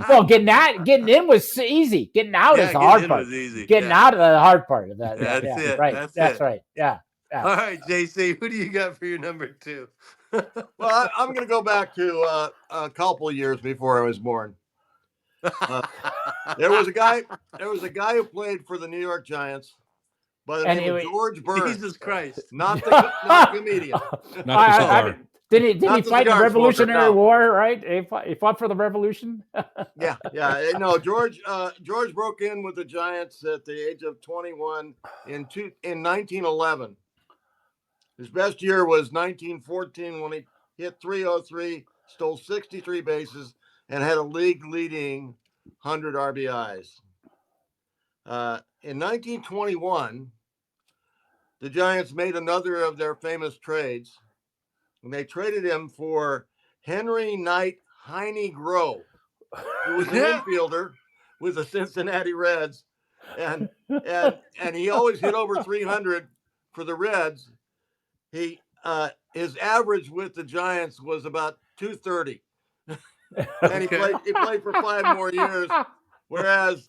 Well, getting in was easy. Getting out is the getting hard in part. was easy. Getting Yeah. out of the hard part of that. Yeah, That's yeah, it. right. That's it. right. Yeah. All right, JC, who do you got for your number 2? Well, I'm going to go back to a couple of years before I was born. There was a guy who played for the New York Giants by the name of George Burns. Jesus Christ. Not the comedian. Not the cigar. Didn't he Not the fight in the cigar Revolutionary smoker, no. War? Right? He fought for the Revolution. Yeah. No, George broke in with the Giants at the age of 21 in 1911. His best year was 1914 when he hit 303, stole 63 bases, and had a league-leading 100 RBIs. In 1921, the Giants made another of their famous trades, and they traded him for Henry Knight Heine Grove, who was an infielder with the Cincinnati Reds, and he always hit over 300 for the Reds. His average with the Giants was about 230, and he played for 5 more years. Whereas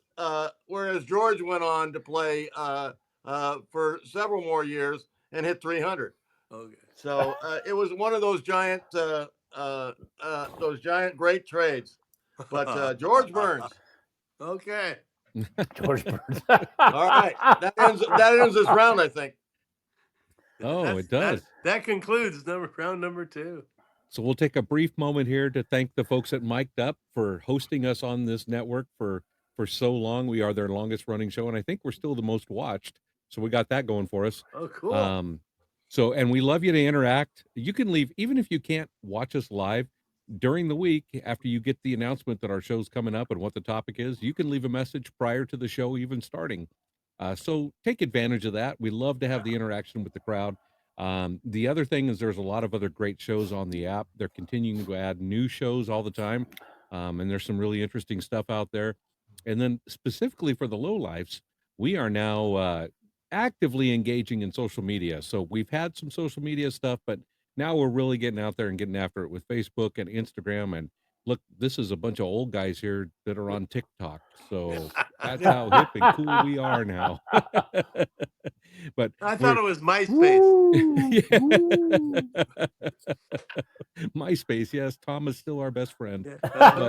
George went on to play for several more years and hit 300. Okay. So it was one of those giant great trades. But George Burns. Okay. George Burns. All right, that ends this round, I think. Oh, it does. That concludes round number 2. So we'll take a brief moment here to thank the folks at micdup for hosting us on this network for so long. We are their longest running show, and I think we're still the most watched. So we got that going for us. Oh, cool. So, and we love you to interact. You can leave, even if you can't watch us live during the week, after you get the announcement that our show's coming up and what the topic is, you can leave a message prior to the show even starting. So take advantage of that. We love to have the interaction with the crowd. The other thing is there's a lot of other great shows on the app. They're continuing to add new shows all the time. And there's some really interesting stuff out there. And then specifically for the Lowlifes, we are now actively engaging in social media. So we've had some social media stuff, but now we're really getting out there and getting after it with Facebook and Instagram. And look, this is a bunch of old guys here that are on TikTok. So that's how hip and cool we are now. But I thought it was MySpace. MySpace, yes. Tom is still our best friend. Yeah.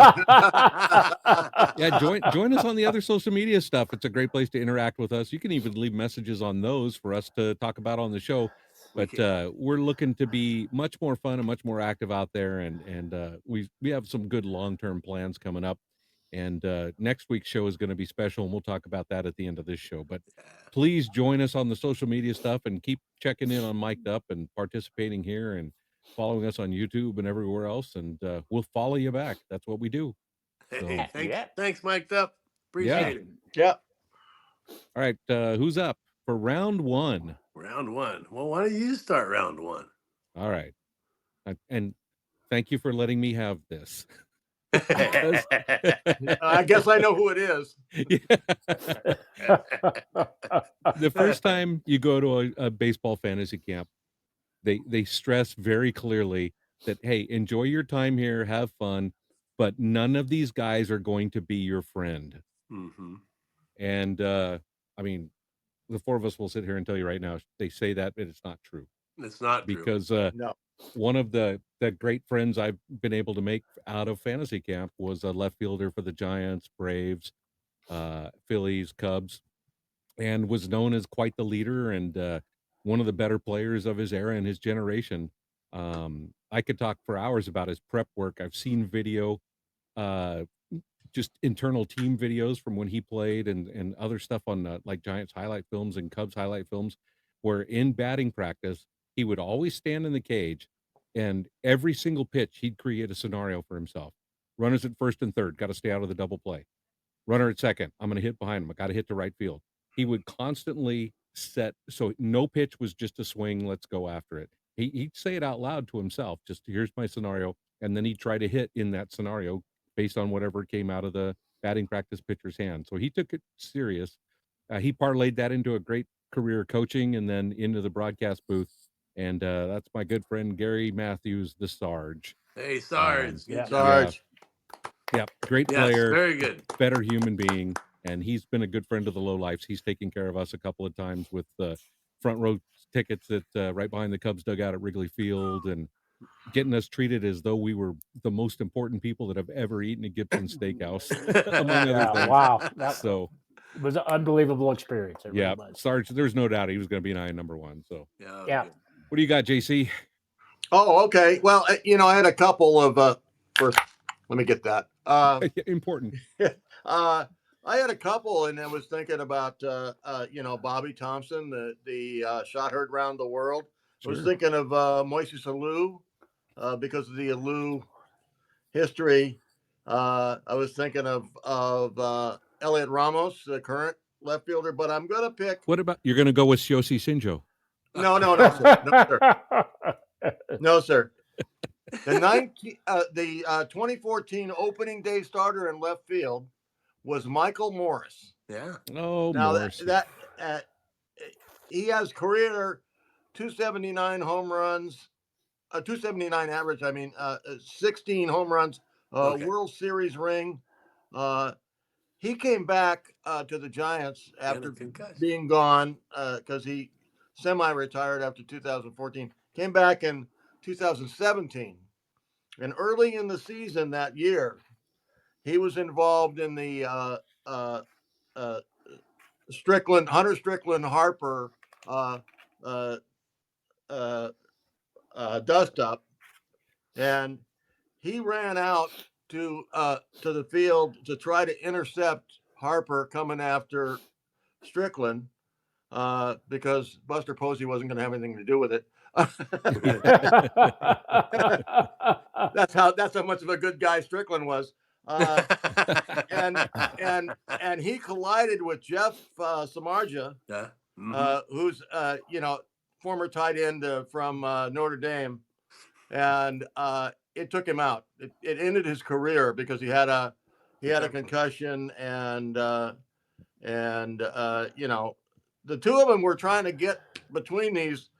Yeah, join us on the other social media stuff. It's a great place to interact with us. You can even leave messages on those for us to talk about on the show. But we're looking to be much more fun and much more active out there, and we have some good long-term plans coming up. And next week's show is going to be special, and we'll talk about that at the end of this show. But please join us on the social media stuff and keep checking in on Mic'd Up and participating here and following us on YouTube and everywhere else. And we'll follow you back. That's what we do. So, Hey, thanks, Mic'd Up. Appreciate it. Yeah. All right. Who's up for round one? Round one. Well, why don't you start round one? All right. And thank you for letting me have this. I guess I know who it is. The first time you go to a baseball fantasy camp, they stress very clearly that, hey, enjoy your time here, have fun, but none of these guys are going to be your friend. Mm-hmm. And I mean, the four of us will sit here and tell you right now, they say that, but it's not true. It's not true. Because No. one of the great friends I've been able to make out of fantasy camp was a left fielder for the Giants, Braves, Phillies, Cubs, and was known as quite the leader and one of the better players of his era and his generation. I could talk for hours about his prep work. I've seen video, just internal team videos from when he played and other stuff on like Giants highlight films and Cubs highlight films, where in batting practice, he would always stand in the cage and every single pitch, he'd create a scenario for himself. Runners at first and third, got to stay out of the double play. Runner at second, I'm going to hit behind him. I got to hit to right field. He would constantly set, so no pitch was just a swing, let's go after it. He'd say it out loud to himself, just here's my scenario, and then he'd try to hit in that scenario based on whatever came out of the batting practice pitcher's hand. So he took it serious. He parlayed that into a great career coaching and then into the broadcast booth. And that's my good friend Gary Matthews, the Sarge. Hey, Sarge. Sarge. Yeah, great Yes, player, very good. better human being, and he's been a good friend of the Lowlifes. He's taken care of us a couple of times with front row tickets at right behind the Cubs dugout at Wrigley Field, and getting us treated as though we were the most important people that have ever eaten at Gibson Steakhouse, among other things. Wow, So it was an unbelievable experience. It yeah, really was. Sarge, there's no doubt he was going to be an eye number one. So Yeah. What do you got, JC? Oh, okay. Well, I had a couple of first. Let me get that. Important. I had a couple, and I was thinking about Bobby Thompson, the shot heard round the world. Sure. I was thinking of Moises Alou because of the Alou history. I was thinking of Elliot Ramos, the current left fielder, but I'm going to pick. What about you're going to go with Yoshi Sinjo? No, sir. No, sir. No, sir. The 2014 opening day starter in left field was Michael Morris. Yeah. Oh, Now Morris. that he has career 279 home runs, 279 average. 16 home runs, World Series ring. He came back to the Giants after being gone because he semi-retired after 2014. Came back in 2017. And early in the season that year, he was involved in the Hunter Strickland Harper dust up, and he ran out to the field to try to intercept Harper coming after Strickland because Buster Posey wasn't going to have anything to do with it. That's how much of a good guy Strickland was. And he collided with Jeff Samardzija, who's former tight end from Notre Dame, and it took him out. It ended his career because he had a concussion, and the two of them were trying to get between these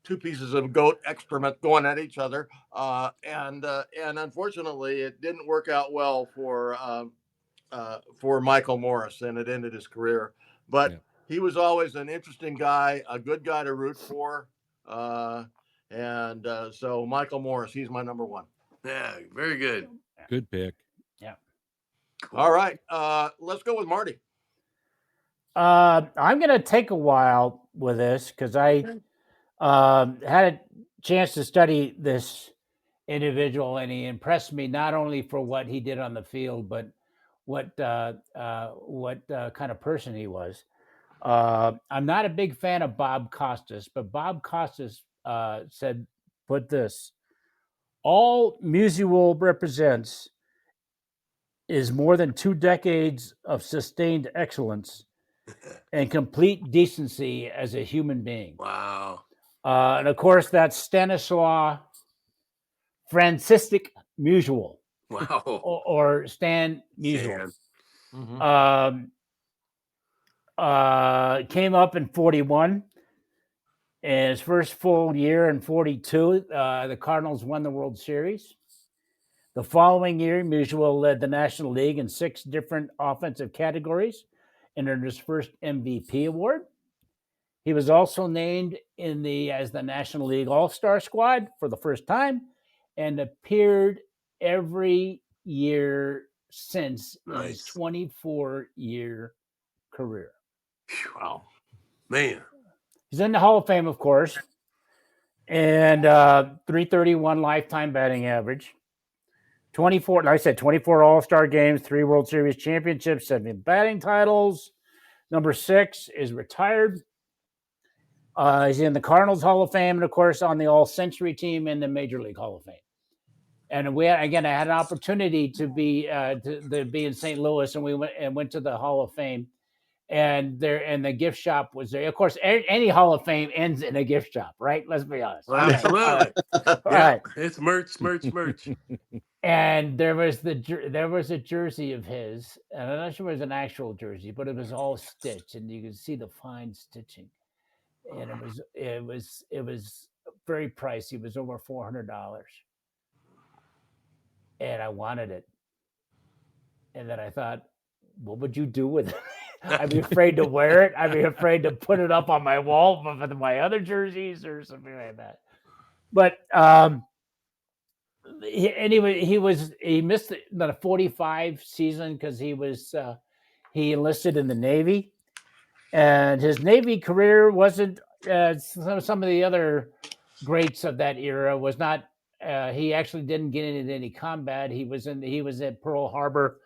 two pieces of goat excrement going at each other, and unfortunately, it didn't work out well for Michael Morris, and it ended his career. But he was always an interesting guy, a good guy to root for, and so Michael Morris, he's my number one. Yeah, very good. Good pick. Yeah. Cool. All right, let's go with Marty. I'm going to take a while with this because I had a chance to study this individual, and he impressed me not only for what he did on the field, but what kind of person he was. I'm not a big fan of Bob Costas, but Bob Costas put this: all Musial represents is more than 2 decades of sustained excellence and complete decency as a human being. Wow. And of course, that's Stanislaw Francistic Musial, Wow. or Stan Musial. Stan. Came up in 41. In his first full year in 42, the Cardinals won the World Series. The following year, Musial led the National League in 6 different offensive categories and earned his first MVP award. He was also named as the National League All-Star squad for the first time and appeared every year since in his 24-year career. Wow. Man. He's in the Hall of Fame, of course, and 331 lifetime batting average. 24, like I said, 24 All-Star games, 3 World Series championships, 7 batting titles. Number 6 is retired. He's in the Cardinals Hall of Fame, and of course on the All-Century team in the Major League Hall of Fame. And I had an opportunity to be in St. Louis, and we went to the Hall of Fame, and the gift shop was there. Of course, any Hall of Fame ends in a gift shop, right? Let's be honest. Well, absolutely. All yeah, right. It's merch. And there was a jersey of his, and I'm not sure it was an actual jersey, but it was all stitched, and you could see the fine stitching. And it was very pricey. It was over $400, and I wanted it. And then I thought, what would you do with it? I'd be afraid to wear it. I'd be afraid to put it up on my wall with my other jerseys or something like that. But he missed the 45 season because he enlisted in the Navy, and his Navy career wasn't some of the other greats of that era was not. He actually didn't get into any combat. He was at Pearl Harbor,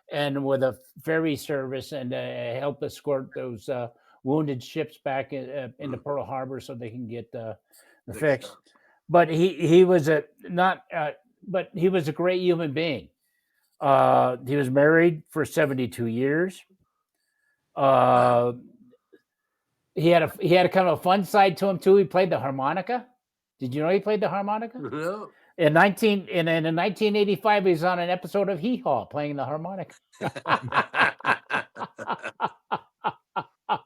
and with a ferry service, and helped escort those wounded ships back into Pearl Harbor so they can get the fix. But he was but he was a great human being. He was married for 72 years. He had a kind of a fun side to him too. He played the harmonica. Did you know he played the harmonica? No. In 1985, he was on an episode of Hee Haw playing the harmonica. I was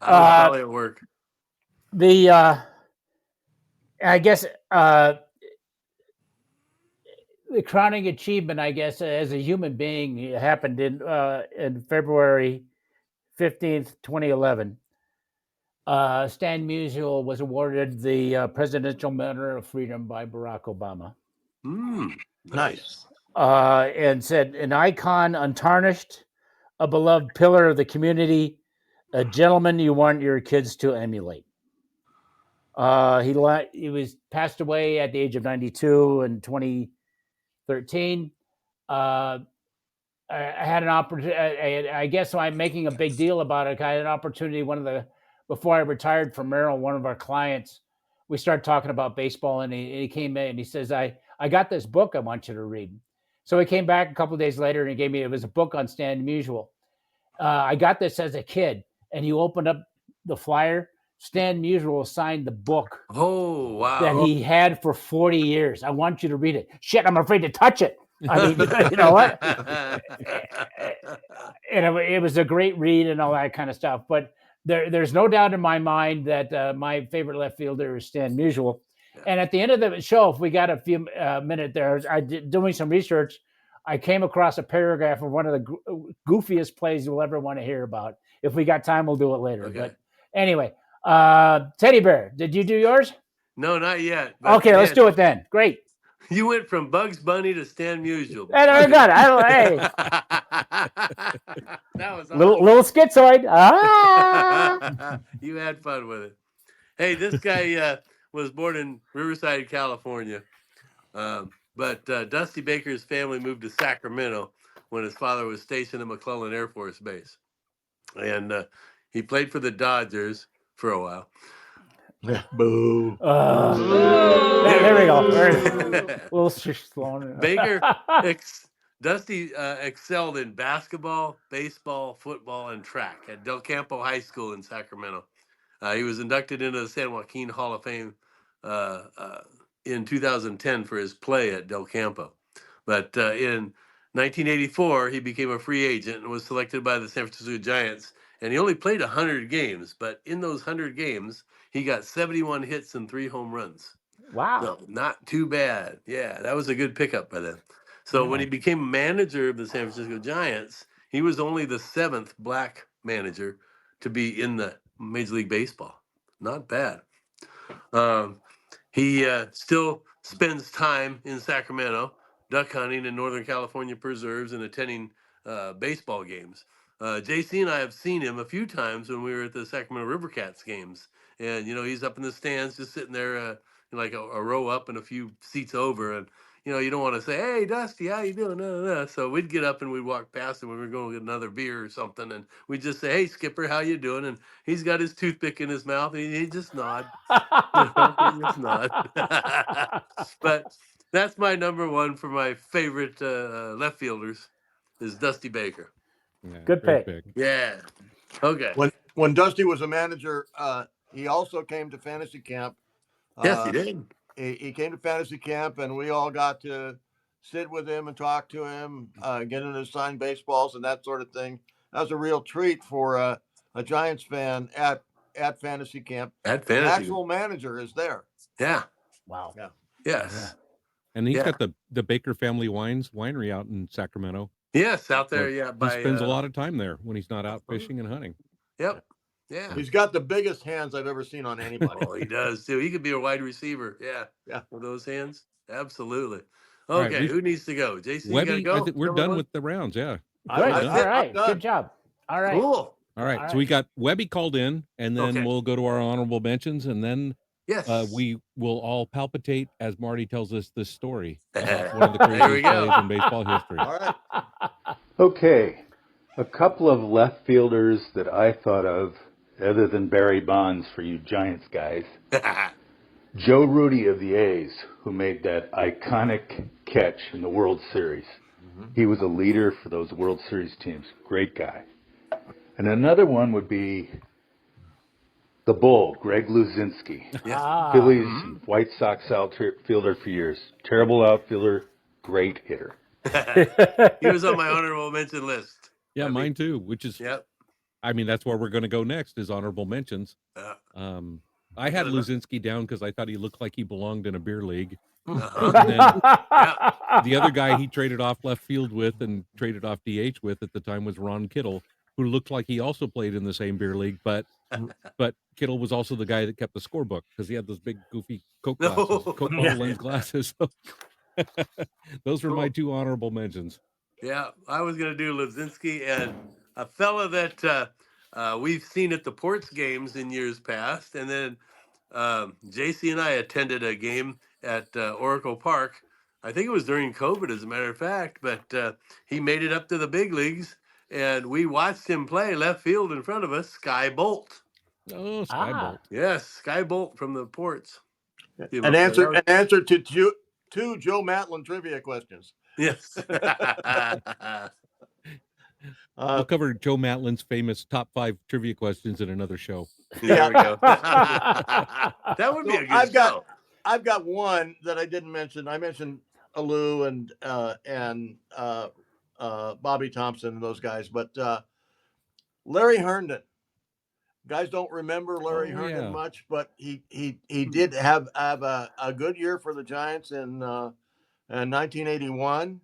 probably at work. I guess the crowning achievement, I guess, as a human being, happened in February 15th, 2011. Stan Musial was awarded the Presidential Medal of Freedom by Barack Obama. Nice. And said, an icon was a beloved pillar of the community, a gentleman you want your kids to emulate. He was passed away at the age of 92 in 2013. I had an opportunity. I guess I'm making a big deal about it. I had an opportunity. Before I retired from Merrill, one of our clients, we started talking about baseball, and he came in and he says, "I got this book I want you to read." So he came back a couple of days later and it was a book on Stan Musial. I got this as a kid, and you opened up the flyer. Stan Musial signed the book. Oh, wow. That he had for 40 years. I want you to read it. Shit, I'm afraid to touch it. I mean, you know what? And it was a great read and all that kind of stuff. But there's no doubt in my mind that my favorite left fielder is Stan Musial. Yeah. And at the end of the show, if we got a few minutes there, doing some research, I came across a paragraph of one of the goofiest plays you'll ever want to hear about. If we got time, we'll do it later. Okay. But anyway, Teddy Bear, did you do yours? No, not yet. Okay, let's do it then. Great. You went from Bugs Bunny to Stan Musial. I got it. Hey. That was awesome. little schizoid. You had fun with it. Hey, this guy was born in Riverside, California. But Dusty Baker's family moved to Sacramento when his father was stationed at McClellan Air Force Base. And he played for the Dodgers for a while. Boo. There we go. A little slowing. Baker, Dusty excelled in basketball, baseball, football, and track at Del Campo High School in Sacramento. He was inducted into the San Joaquin Hall of Fame in 2010 for his play at Del Campo. But in 1984, he became a free agent and was selected by the San Francisco Giants. And he only played 100 games, but in those 100 games, he got 71 hits and 3 home runs. Wow. So not too bad. Yeah, that was a good pickup by them. So when he became manager of the San Francisco Giants, he was only the 7th black manager to be in the Major League Baseball. Not bad. He still spends time in Sacramento, duck hunting in Northern California preserves and attending baseball games. JC and I have seen him a few times when we were at the Sacramento River Cats games. And, he's up in the stands just sitting there like a row up and a few seats over. And, you don't want to say, "Hey, Dusty, how you doing?" No. So we'd get up and we'd walk past him when we were going to get another beer or something. And we'd just say, "Hey, Skipper, how you doing?" And he's got his toothpick in his mouth and he just nod. It's not. But that's my number one for my favorite left fielders is Dusty Baker. Yeah, Good great pick. Yeah. Okay. When Dusty was a manager, he also came to fantasy camp. Yes, he did. He came to fantasy camp, and we all got to sit with him and talk to him, get him to sign baseballs and that sort of thing. That was a real treat for a Giants fan at fantasy camp. At The fantasy. actual manager is there. Yeah. Wow. Yeah. Yes. And he's Yeah. got the Baker Family Wines winery out in Sacramento. Yes, out there. So Yeah. he spends a lot of time there when he's not out fishing and hunting. Yep. Yeah. He's got the biggest hands I've ever seen on anybody. Oh, he does too. He could be a wide receiver. Yeah. Yeah. With those hands. Absolutely. All right, Okay. Who needs to go? JC, you Webby, gotta I go. think we're Number done one? with the rounds. Yeah. Good. I- All right. I'm done. Good job. All right. Cool. All right. All So we got Webby called in, and then Okay. we'll go to our honorable mentions, and then Yes. we will all palpitate as Marty tells us this story. One of the There we craziest go. plays in baseball history. All right. Okay, a couple of left fielders that I thought of, other than Barry Bonds for you Giants guys. Joe Rudy of the A's, who made that iconic catch in the World Series. He was a leader for those World Series teams. Great guy. And another one would be the Bull, Greg Luzinski. Yes. Phillies White Sox outfielder for years. Terrible outfielder, great hitter. He was on my honorable mention list. Yeah, I mean, mine too, which is, Yep. I mean, that's where we're going to go next is honorable mentions. I had Luzinski down because I thought he looked like he belonged in a beer league. Uh-huh. And then Yeah. the other guy he traded off left field with and traded off DH with at the time was Ron Kittle, who looked like he also played in the same beer league, but Kittle was also the guy that kept the scorebook because he had those big goofy Coke glasses, No. Coke bottle lens glasses. Those were my two honorable mentions. Yeah, I was going to do Luzinski and a fella that we've seen at the Ports games in years past. And then JC and I attended a game at Oracle Park. I think it was during COVID, as a matter of fact, but he made it up to the big leagues. And we watched him play left field in front of us, Sky Bolt. Oh, Skybolt. Yes, Sky Bolt from the Ports. An answer to two Joe Matlin trivia questions. Yes. We'll cover Joe Matlin's famous top 5 trivia questions in another show. There we go. That would be a good show. I've got one that I didn't mention. I mentioned Alou and Bobby Thompson and those guys, but Larry Herndon. Guys don't remember Larry Herndon much, but he did have a good year for the Giants in 1981.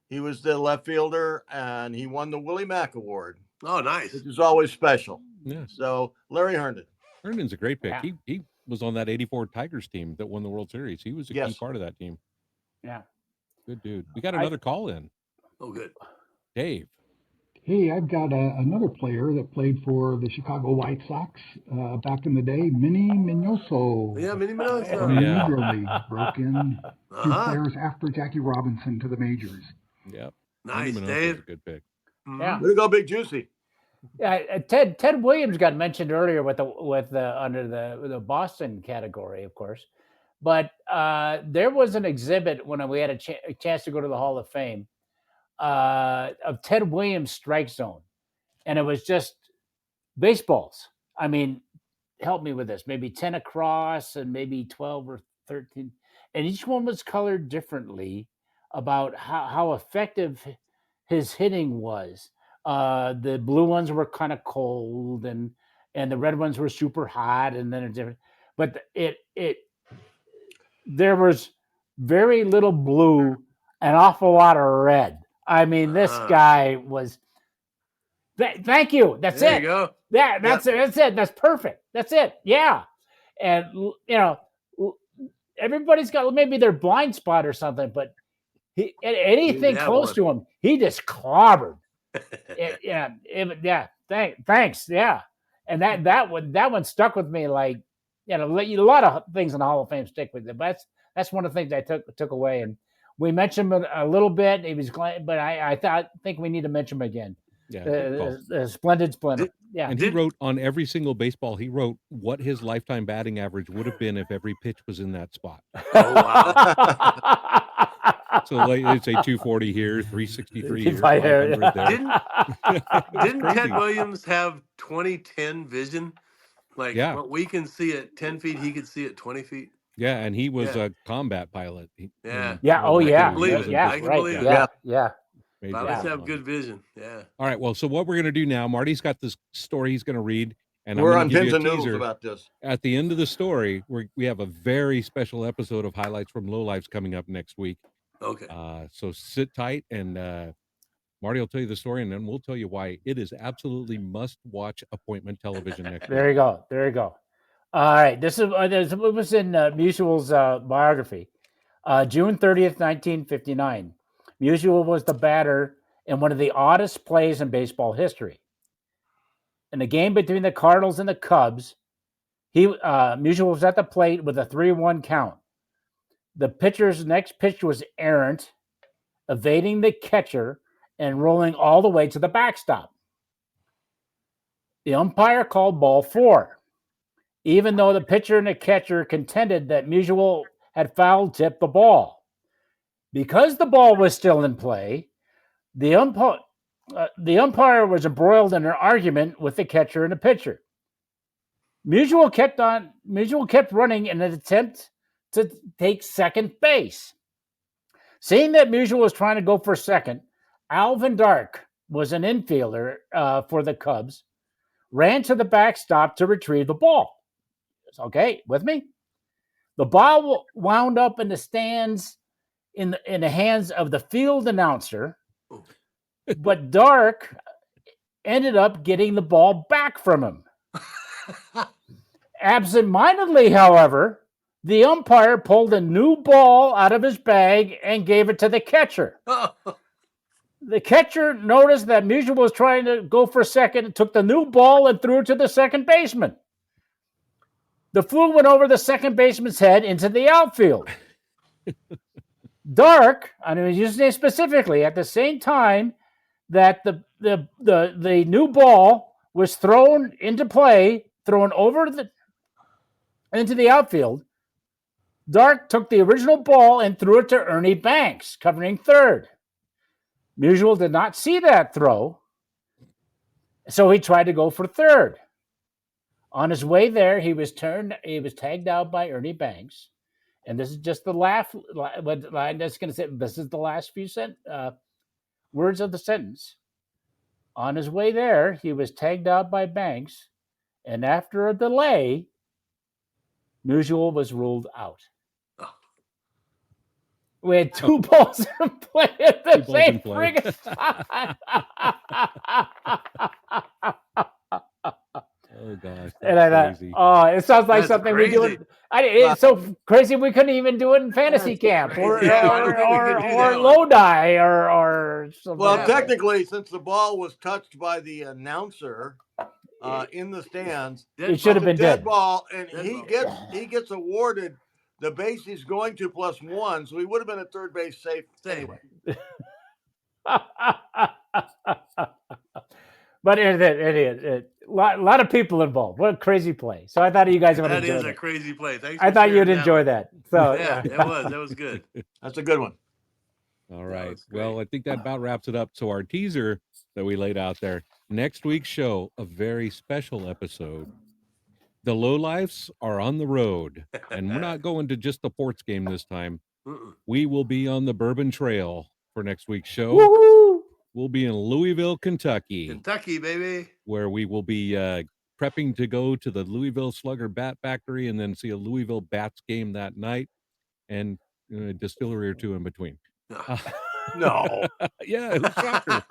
He was the left fielder, and he won the Willie Mack Award. Oh, nice. Which is always special. Yeah. So Larry Herndon. Herndon's a great pick. Yeah. He was on that 84 Tigers team that won the World Series. He was a key part of that team. Yeah. Good dude. We got another call in. Oh, good. Dave. Hey, I've got another player that played for the Chicago White Sox back in the day, Minnie Minoso. Yeah, Minnie Minoso. From the Negro League, broke in two Uh-huh. players after Jackie Robinson to the majors. Yep. Nice, Minoso's Dave. a good pick. Yeah. Way to go, Big Juicy. Yeah, Ted Williams got mentioned earlier with the under the Boston category, of course, but there was an exhibit when we had a chance to go to the Hall of Fame of Ted Williams' strike zone, and it was just baseballs. I mean, help me with this, maybe 10 across and maybe 12 or 13, and each one was colored differently about how effective his hitting was. The blue ones were kind of cold, and the red ones were super hot, and then a different. But there was very little blue, an awful lot of red. I mean, this guy was. Thank you. That's there it. You go. Yeah, that's it. That's perfect. That's it. Yeah, and everybody's got maybe their blind spot or something, but anything close to him, he just clobbered. Thanks. Yeah, and that one stuck with me. Like, a lot of things in the Hall of Fame stick with you, but that's one of the things I took away. And we mentioned him a little bit. He was glad, but I think we need to mention him again. Yeah, splendid. Yeah, and he wrote on every single baseball. He wrote what his lifetime batting average would have been if every pitch was in that spot. Oh wow! So like they'd say 240 here, 363 here, 500 there. Didn't Ted Williams have 20/10 vision? Like what we can see at 10 feet, he could see at 20 feet. Yeah, and he was a combat pilot. Yeah. Oh yeah. I can believe it. Yeah. I can Right. believe it. Yeah. Pilots have good vision. Yeah. All right. Well, so what we're going to do now, Marty's got this story he's going to read, and we're I'm on pins and noodles about this. At the end of the story, we have a very special episode of Highlights from Lowlifes coming up next week. Okay. So sit tight, and Marty will tell you the story, and then we'll tell you why it is absolutely must-watch appointment television next week. There you go. All right. This was in Musial's biography. June 30th, 1959. Musial was the batter in one of the oddest plays in baseball history. In a game between the Cardinals and the Cubs, Musial was at the plate with a 3-1 count. The pitcher's next pitch was errant, evading the catcher and rolling all the way to the backstop. The umpire called ball 4, even though the pitcher and the catcher contended that Musial had foul-tipped the ball. Because the ball was still in play, the umpire was embroiled in an argument with the catcher and the pitcher. Musial kept running in an attempt to take second base. Seeing that Musial was trying to go for second, Alvin Dark was an infielder for the Cubs, ran to the backstop to retrieve the ball. Okay, with me? The ball wound up in the stands in the hands of the field announcer, but Dark ended up getting the ball back from him. Absent-mindedly, however, the umpire pulled a new ball out of his bag and gave it to the catcher. The catcher noticed that Musial was trying to go for second and took the new ball and threw it to the second baseman. The flu went over the second baseman's head into the outfield. Dark, I'm going to use his name specifically, at the same time that the new ball was thrown into play, thrown over into the outfield, Dark took the original ball and threw it to Ernie Banks, covering third. Musial did not see that throw, so he tried to go for third. On his way there, he was tagged out by Ernie Banks. And this is just the last line that's going to say, this is the last few words of the sentence. On his way there, he was tagged out by Banks, and after a delay, Musial was ruled out. We had two balls in play at the same friggin' time. Oh gosh! And I thought, it sounds like something crazy. We do. It's so crazy we couldn't even do it in fantasy camp or Lodi or something. Well, technically, since the ball was touched by the announcer in the stands, it should have been dead ball, and he gets awarded the base he's going to +1, so he would have been at third base safe anyway. But a lot of people involved. What a crazy play. So I thought you guys would That enjoy is that. a crazy play. Thanks. I for thought sharing you'd enjoy one. that. So Yeah, it was. That was good. That's a good one. All right. was great. Well, I think that about wraps it up. So our teaser that we laid out there, next week's show, a very special episode. The Lowlifes are on the road, and we're not going to just the Ports game this time. We will be on the Bourbon Trail for next week's show. woo-hoo! We'll be in Louisville, Kentucky, Kentucky, baby. where we will be prepping to go to the Louisville Slugger Bat Factory and then see a Louisville Bats game that night, and a distillery or two in between. No. Yeah, it was a shocker.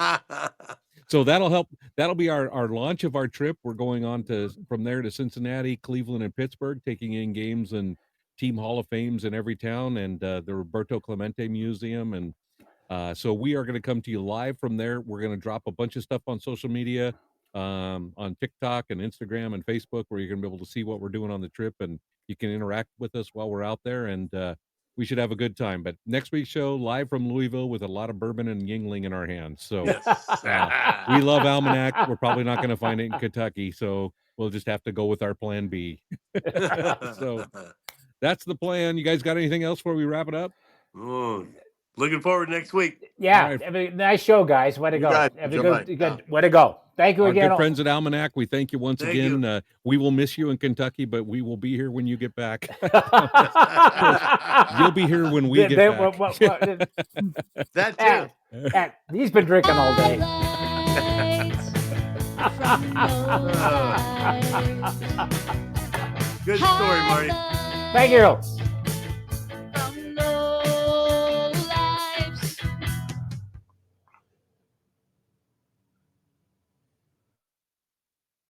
So that'll be our launch of our trip. We're going on from there to Cincinnati, Cleveland, and Pittsburgh, taking in games and team Hall of Fames in every town, and the Roberto Clemente Museum. And so we are going to come to you live from there. We're going to drop a bunch of stuff on social media, on TikTok and Instagram and Facebook, where you're going to be able to see what we're doing on the trip, and you can interact with us while we're out there, and we should have a good time. But next week's show, live from Louisville, with a lot of bourbon and Yingling in our hands. So Yes. we love Almanac. We're probably not going to find it in Kentucky, so we'll just have to go with our plan B. So that's the plan. You guys got anything else before we wrap it up? Looking forward next week. Yeah, All right. I mean, nice show, guys. Way to You go. guys Have a enjoy good, it. good. Way to go. Thank you Our again. good friends at Almanac, we thank you once Thank again. We will miss you in Kentucky, but we will be here when you get back. You'll be here when we get back. That too. He's been drinking all day. Good story, Marty. Thank you.